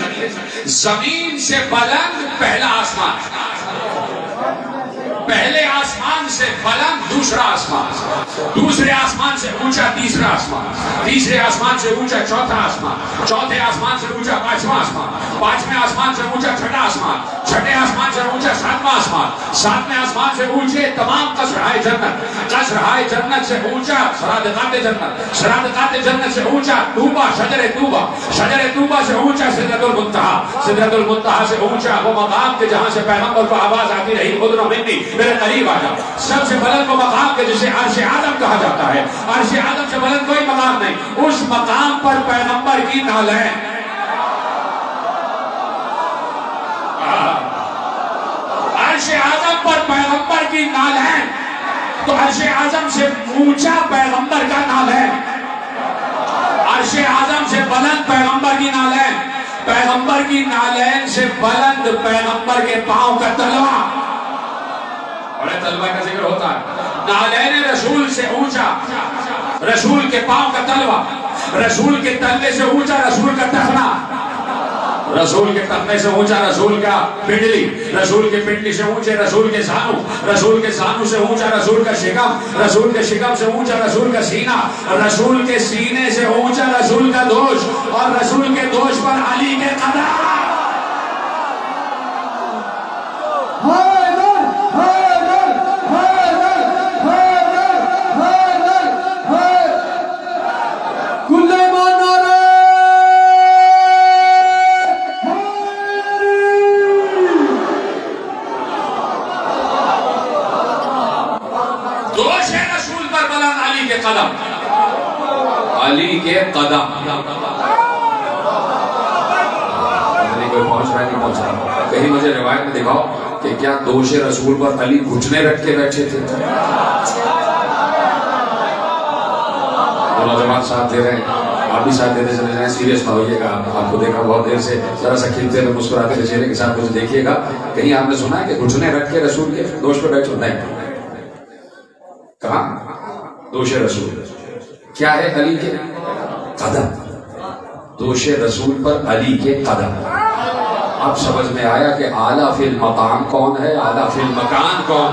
زمین سے بلند پہلا آسمان، پہلے آسمان سے بلند دوسرا آسمان، دوسرے آسمان سے اونچا تیسرا آسمان، تیسرے آسمان سے اونچا چوتھا آسمان، چوتھے آسمان سے اونچا پانچواں آسمان، پانچویں آسمان سے اونچا چھٹا آسمان، چھٹے آسمان سے اونچا ساتواں آسمان، ساتویں آسمان سے اونچے تمام قصرہائے جنت، قصرہائے جنت سے اونچا سرادقات جنت، سرادقات جنت سے اونچا طوبہ شجر طوبہ، شجر طوبہ سے اونچا سدرۃ المنتہا، سدرۃ المنتہا سے اونچا وہ مقام کہ جہاں سے پیغمبر کو آواز آتی رہی ادنو منی، میرے قریب آ جا۔ سب سے بلند وہ مقام کہ جسے عرش اعظم کہا جاتا ہے، عرش اعظم سے بلند کوئی مقام نہیں، اس مقام پر پیغمبر کی نالین، عرش اعظم پر پیغمبر کی نالین، تو عرش اعظم سے اونچا پیغمبر کا نالین، عرش اعظم سے بلند پیغمبر کی نالین، پیغمبر کی نالین سے بلند پیغمبر کے پاؤں کا تلوا، بڑے تلوہ کا ذکر ہوتا ہے، نالین رسول سے اونچا رسول کے پاؤں کا تلوہ، رسول کے تلوے سے اونچا رسول کا تخنا، رسول کے تخنے سے اونچا رسول کا پنڈلی، رسول کے پنڈلی سے اونچے رسول کے زانو، رسول کے زانو سے اونچا رسول کا شکم، رسول کے شکم سے اونچا رسول کا سینہ، رسول کے سینے سے اونچا رسول کا دوش، اور رسول کے دوش پر علی کے قدم۔ علی کے قدم، کوئی پہنچ رہا ہے نہیں پہنچ رہا، کہیں مجھے روایت میں دکھاؤ کہ کیا دوش رسول پر علی گھٹنے رکھ کے بیٹھے تھے؟ نوجوان ساتھ دے رہے ہیں، آپ بھی ساتھ دیتے چلے جائیں، سیریس نہ ہوئیے گا، آپ کو دیکھا بہت دیر سے ذرا سا کھلتے ہوئے مسکراتے ہوئے چہرے کے ساتھ مجھے دیکھیے گا، کہیں آپ نے سنا ہے کہ گھٹنے رکھ کے رسول کے دوش پہ بیٹھے؟ نہیں، کہاں دوش رسول، کیا ہے علی کے قدم، دوش رسول پر علی کے قدم۔ اب سمجھ میں آیا کہ اعلیٰ فی المقام کون ہے، اعلیٰ فی المکان کون؟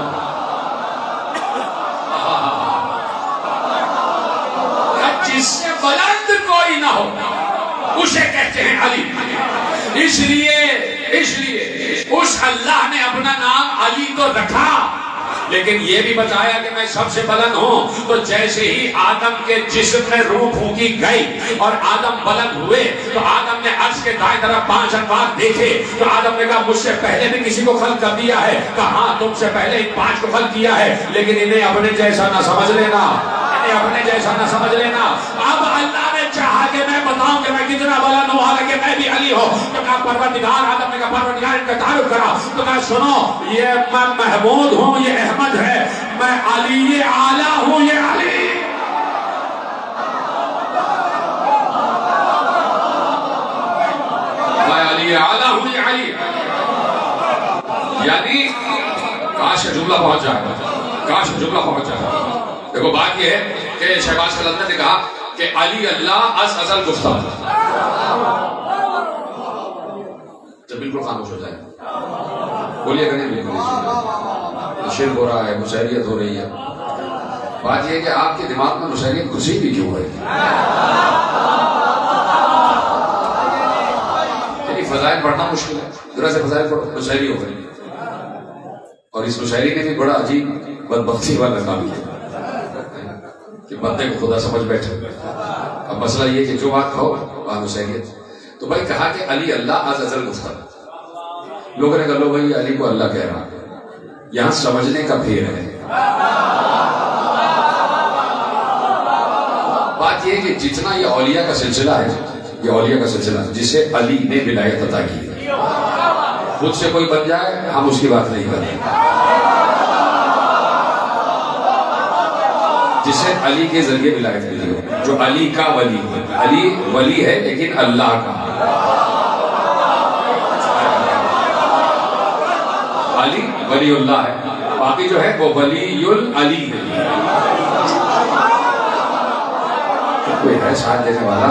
جس سے بلند کوئی نہ ہو اسے کہتے ہیں علی، اس لیے اس اللہ نے اپنا نام علی تو رکھا، لیکن یہ بھی بتایا کہ میں سب سے بلند ہوں، تو جیسے ہی آدم کے جسم میں روح پھونکی گئی اور آدم بلند ہوئے تو آدم نے عرش کے دائیں طرف 5 انوار دیکھے، تو آدم نے کہا مجھ سے پہلے بھی کسی کو خلق کر دیا ہے، کہا تم سے پہلے ان 5 کو خلق کیا ہے، لیکن انہیں اپنے جیسا نہ سمجھ لینا، انہیں اپنے جیسا نہ سمجھ لینا۔ اب اللہ نے چاہا کہ میں بتاؤں کہ میں کتنا بلند ہوں، حالانکہ میں بھی علی ہوں، تو کہا پروردگار، آدم نے کہا پروردگار ان کا تعارف کرا، تو کہا سنو، یہ میں محمود ہوں، یہ احمد ہے، میں علی یہ اعلیٰ ہوں، یہ علی۔ میں علی یہ اعلیٰ ہوں، یہ علی۔ یعنی کاش جملہ پہنچ جائے، کاش جملہ پہنچ جائے۔ دیکھو بات یہ ہے کہ شہباز قلندر نے کہا کہ علی اللہ از ازل گفتار، جب بالکل خاموش ہو جائے بولیے گا نہیں، بالکل شرک ہو رہا ہے، مشاعریت ہو رہی ہے۔ بات یہ ہے کہ آپ کے دماغ میں مشاعریت گھسی بھی کیوں ہے؟ یعنی فضائل پڑھنا مشکل ہے، ذرا سے فضائل پڑھو مشاعری ہو گئی، اور اس مشاعری نے بھی بڑا عجیب بدبختی والا کام کیا کہ بندے کو خدا سمجھ بیٹھے۔ اب مسئلہ یہ کہ جو بات کہو بات مشاعریت، تو بھائی کہا کہ علی اللہ از ازل گفتار، لوگوں نے کہا لو بھائی علی کو اللہ کہہ رہا، یہاں سمجھنے کا پھیر ہے۔ بات یہ کہ جتنا یہ اولیاء کا سلسلہ ہے، یہ اولیاء کا سلسلہ جسے علی نے ولایت عطا کی، خود سے کوئی بن جائے ہم اس کی بات نہیں کریں، جسے علی کے ذریعے ولایت ملی ہو، جو علی کا ولی ہے۔ علی ولی ہے لیکن اللہ کا، علی ولی اللہ ہے، باقی جو ہے وہ ولی العلی ہے۔ کوئی ہے ساتھ دینے والا؟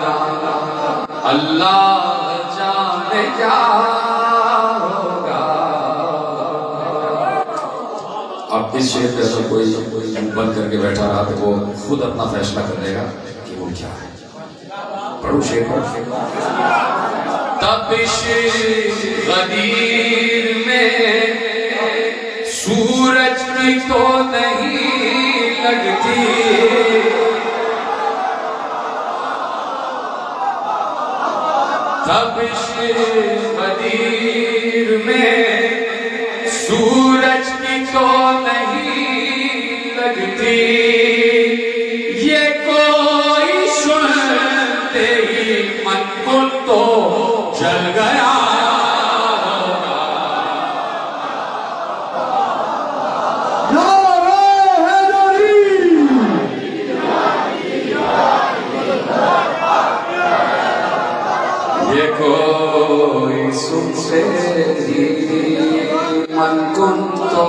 جاگنا اللہ جانے کیا ہوگا. اب اس شعر پہ اگر کوئی بند کر کے بیٹھا رہا تو وہ خود اپنا فیصلہ کر لے گا کہ وہ کیا ہے. پڑھو شعر پڑھو. تپش غدیر میں سورج کی تو نہیں لگتی، تپش غدیر میں سورج کی تو نہیں لگتی، یہ کوئی سنتے ہی من کو تو جل گیا. یہ کوئی سنتے ہی من کن تو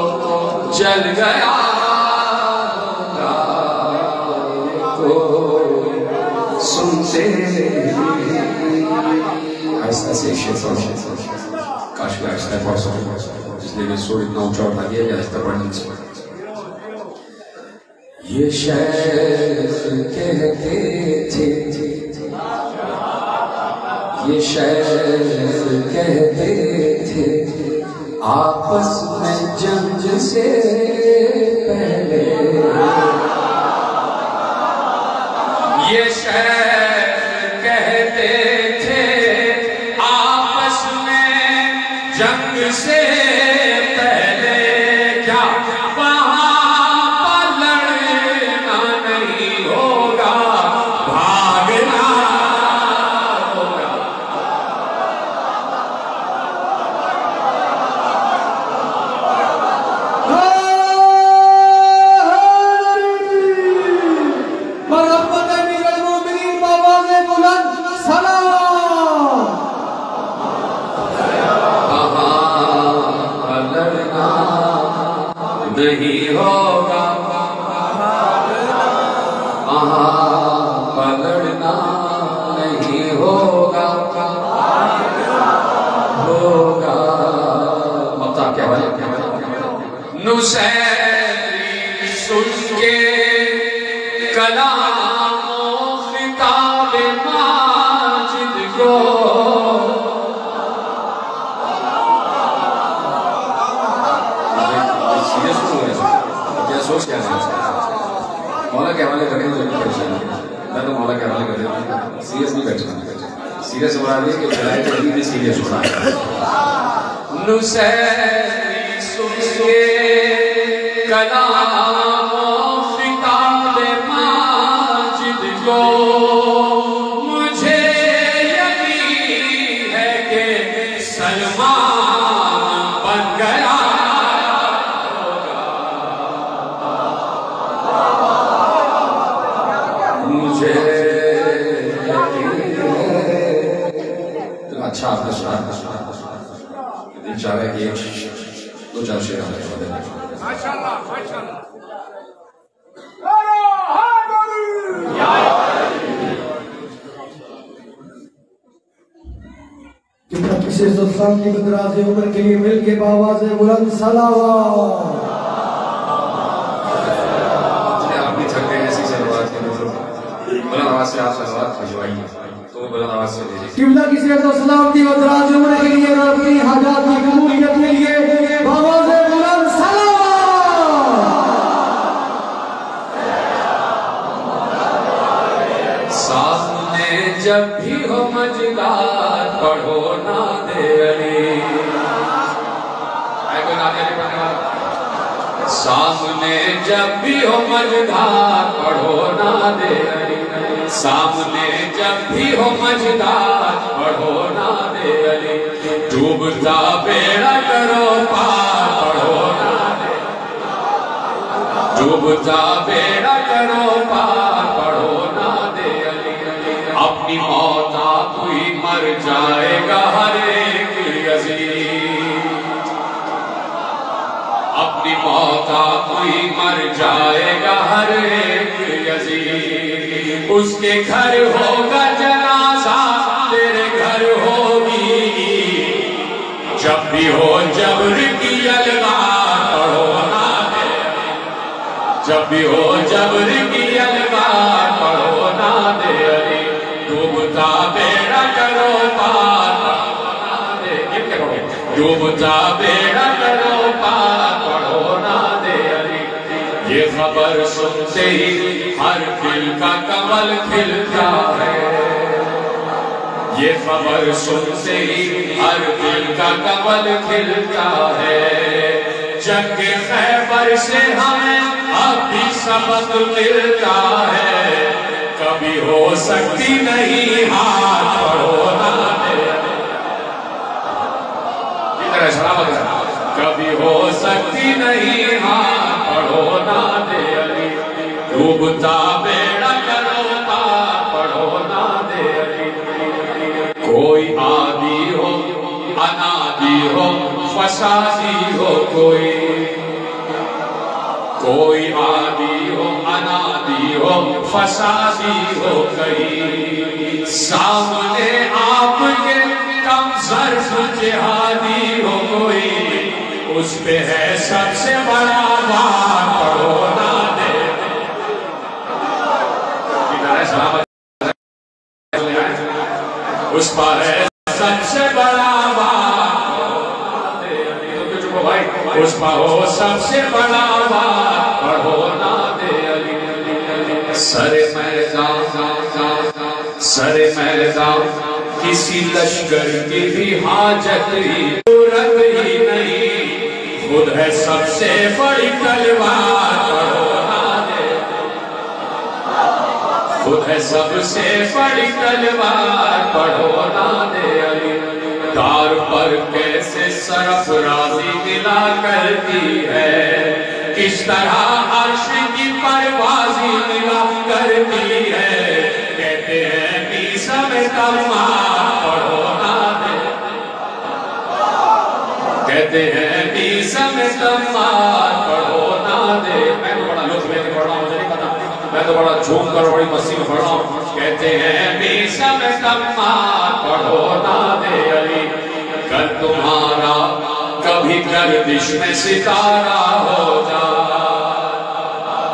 جل گیا. کوئی سنتے ایسا سے کاش کو ایسا پڑھ سکوں، اس لیے سور اتنا اونچا اٹھا دیا کہ ایسا پڑھ نہیں سکتا. یہ شیخ کہتے تھے، یہ شیخ کہتے تھے آپس میں جنگ سے پہلے، یہ شیخ کہتے تھے آپس میں جنگ سے پہلے، کیا وہاں پر لڑنا نہیں ہوگا، بھاگنا ہوگا. مرحبت امیر المومنین بآواز بلند سلام. وہاں لڑنا نہیں ہوگا، وہاں لڑنا نہیں ہوگا، ہوگا. مطلب کیا ہے؟ نصیری سن کے کلام و خطاب ماجد کو، کیا سوچ کیا ہے مولا کے حوالے کریں تو پریشان ہے. میں تو مولا کے حوالے کر دیتا ہوں، سیریس نہیں بیٹھنا. سیریس ہو رہا ہے کہ جلائے تو بھی سیریس ہو رہا ہے. نصیری سن کے کلام و خطاب ماجد کو، مجھے یقین ہے کہ سلمان بن گیا. مجھے اچھا دل چاہ رہا ہے کہ دو چار شعر ماشاءاللہ ماشاءاللہ. کسی سلطان کی دراز عمر کے لیے مل کے بآواز بلند صلوات. آپ بھی تھک گئے ایسی صلوات کے بلند آواز سے آپ صلوات بھجوائیے تو بلند آواز سے دیجیے. قبلہ کی صحت و سلامتی و دراز عمر کے لیے اور اپنی حاجات کی قبولیت کے لیے بآواز بلند صلوات. سامنے جب بھی ہو مجدار پڑھو ناد علی. کوئی ناد علی پڑھنے والا؟ سامنے جب بھی ہو مجدار پڑھو ناد علی. سامنے جب بھی ہو مجدار پڑھو ناد علی. ڈوبتا بیڑا کرو پار پڑھو ناد علی. ڈوبتا بیڑا کرو پار پڑھو ناد علی. اپنی موت آپ ہی مر جائے گا ہر ایک عزیز. اپنی موت آپ ہی مر جائے گا ہر ایک عزیز. اس کے گھر ہوگا جنازہ تیرے گھر ہوگی جب بھی ہو جبر کی الغار پڑھو نا دے جب بھی ہو جبر کی الغار پڑھو نا دے علی ڈوبتا بیڑا کرو پار پڑھو نا دے ڈوبتا بیڑا کرو پار پڑھو نا دے علی یہ خبر سنتے ہی ہر دل کا کمل کھلتا ہے یہ خبر سنتے ہی ہر دل کا کمل کھلتا ہے جنگ خیبر سے ہمیں اب بھی سبق ملتا ہے کبھی ہو سکتی نہیں ہاتھ پڑھو نا دے کبھی ہو سکتی نہیں ہاتھ پڑھو نا دے علی ڈوبتا بیڑا کرو پار پڑھو نا دے علی کوئی عادی ہو انادی ہو فسادی ہو کوئی عادی ہو انادی ہو فسادی ہو کہیں سامنے آپ کے کم ظرف جہادی ہو کوئی اس پہ ہے سب سے بڑا وار پڑھو نا دے اس پر ہے سب سے بڑا وار اس پر ہو سب سے بڑا وار پڑھو نا دے علی سر میدان کسی لشکر کی بھی حاجت ہی ضرورت ہی نہیں خود ہے سب سے بڑی تلوار پڑھو نا دے خود ہے سب سے بڑی تلوار پڑھو نا دے علی دار پر کیسے سرفرازی ملا کرتی ہے کس طرح عرش کی پروازی ملا کرتی ہے کہتے ہیں بیسم تمہار پڑھو نا دے کہتے ہیں بیسم تمہار پڑھو نا دے میں تو بڑا لطف لے کے پڑھ رہا ہوں مجھے نہیں پتا میں تو بڑا جھوم کر بڑی مستی میں پڑھ رہا ہوں کہتے ہیں بیسم تمہار پڑھو نا دے علی کل تمہارا کبھی گردش میں ستارہ ہو جائے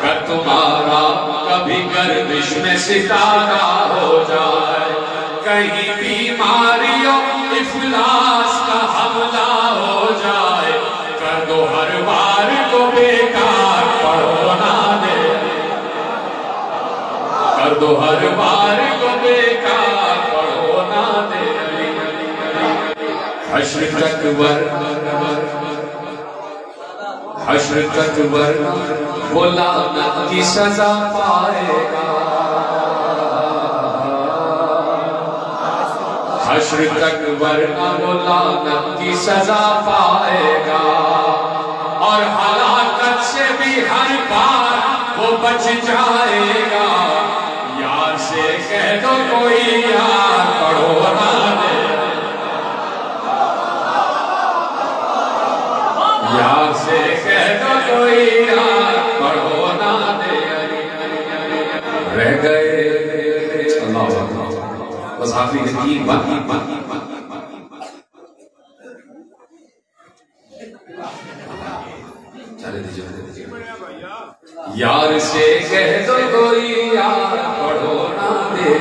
کل تمہارا کبھی گردش میں ستارہ ہو جائے کہیں بیماریوں افلاس کا حملہ ہو جائے کر دو ہر بار کو بیکار پڑھو نا دے کر دو ہر بار کو بیکار پڑھو نا دے حشر تکبر وہ لعنت کی سزا پائے گا حشر تکبر وہ لعنت کی سزا پائے گا اور ہلاکت سے بھی ہر بار وہ بچ جائے گا یار سے کہہ دو کوئی یار پڑھو نا دے یار سے کہہ دو کوئی یار پڑھو نا دے رہ گئے اللہ اکبر بس حافظ کی بات چلے دیجئے یار سے کہہ دو کوئی یار پڑھو نا دے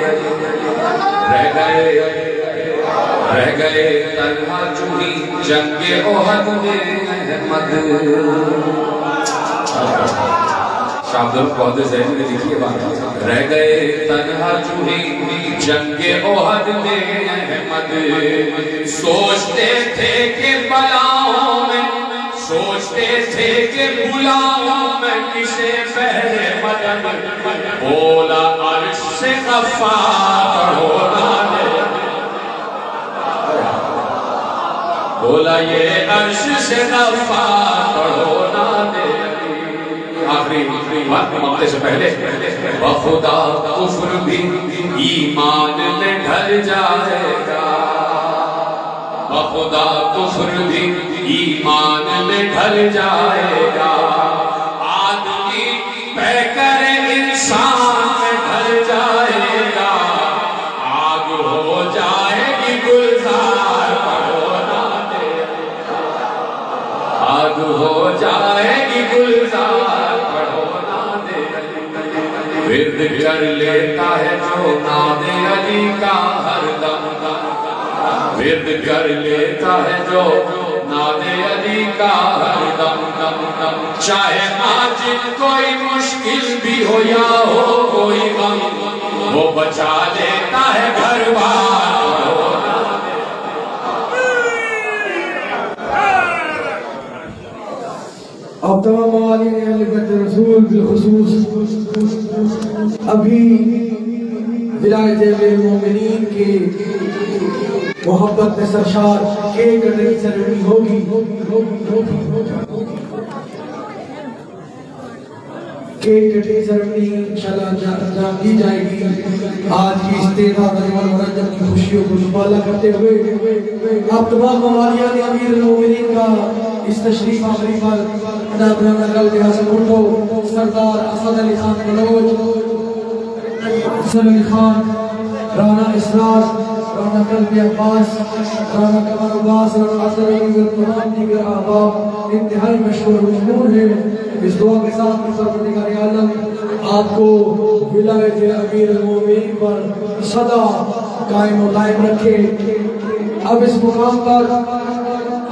رہ گئے تنہا چوری جنگ احد میں احمد شاہ عبداللہ بہت ذہن میں لکھی ہے بات رہ گئے تنہا چوری جنگ احد میں احمد سوچتے تھے کہ بلاؤں میں سوچتے تھے کہ بلاؤں میں کسے پہلے مدد بولا عرش سے غفار پڑھو نا دے بولا یہ عرش سے غفار پڑھو نا دے آخری بات مانگتے سے پہلے بخدا کفر بھی ایمان میں ڈھل جائے گا بخدا کفر بھی ایمان میں ڈھل جائے گا آدمی پہ کرے انسان میں ڈھل جائے علی کا ہر دم ورد کر لیتا ہے جو نام علی کا ہر دم چاہے آج کوئی مشکل بھی ہو یا ہو کوئی غم وہ بچا لیتا ہے گھر بار اب تمام موالین اہل بیت رسول بالخصوص ابھی ولایت امیر المومنین کی محبت میں سرشار کیک کٹنگ کی سیریمنی ہوگی کیک کٹنگ سیریمنی انشاءاللہ انجام دی جائے گی آج کی استعداد المرجب کی خوشیوں کو نمایاں کرتے ہوئے اب تمام موالین امیر المومنین کا اس تشریف آوری پر جناب نقل کے حسن اٹھو سردار اسد علی خان بلوچ حسن علی خان رانا اسرار رانا قلبی عباس رانا قمر عباس رانا عصر علی والتمام دیگر احباب انتہائی مشہور مشہور ہے اس دعا کے ساتھ پروردگار عالم آپ کو ولایت امیر المومنین پر صدا قائم و دائم رکھے اب اس مقام پر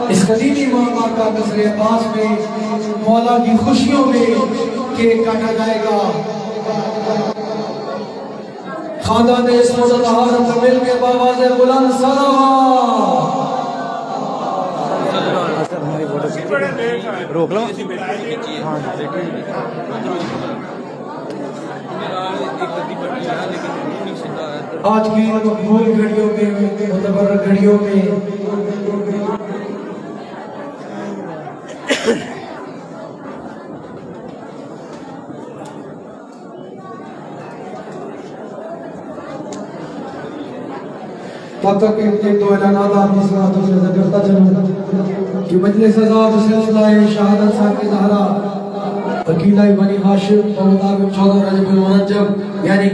اس قدیمی معمار کا قصر عباس میں مولا کی خوشیوں میں کیک کاٹا جائے گا خاندان عصمت طہارت مل کے باواز بلند صلوات روک لو آج کی مقبول گھڑیوں میں متبرک گھڑیوں میں تب تک ایک دو اعلانات آپ کی سماعتوں سے کرتا چلوں کہ مجلس عزا بسلسلہ شہادت صاحب زہرا عقیلہ بنی ہاشم اور مطابق 14 رجب المرجب یعنی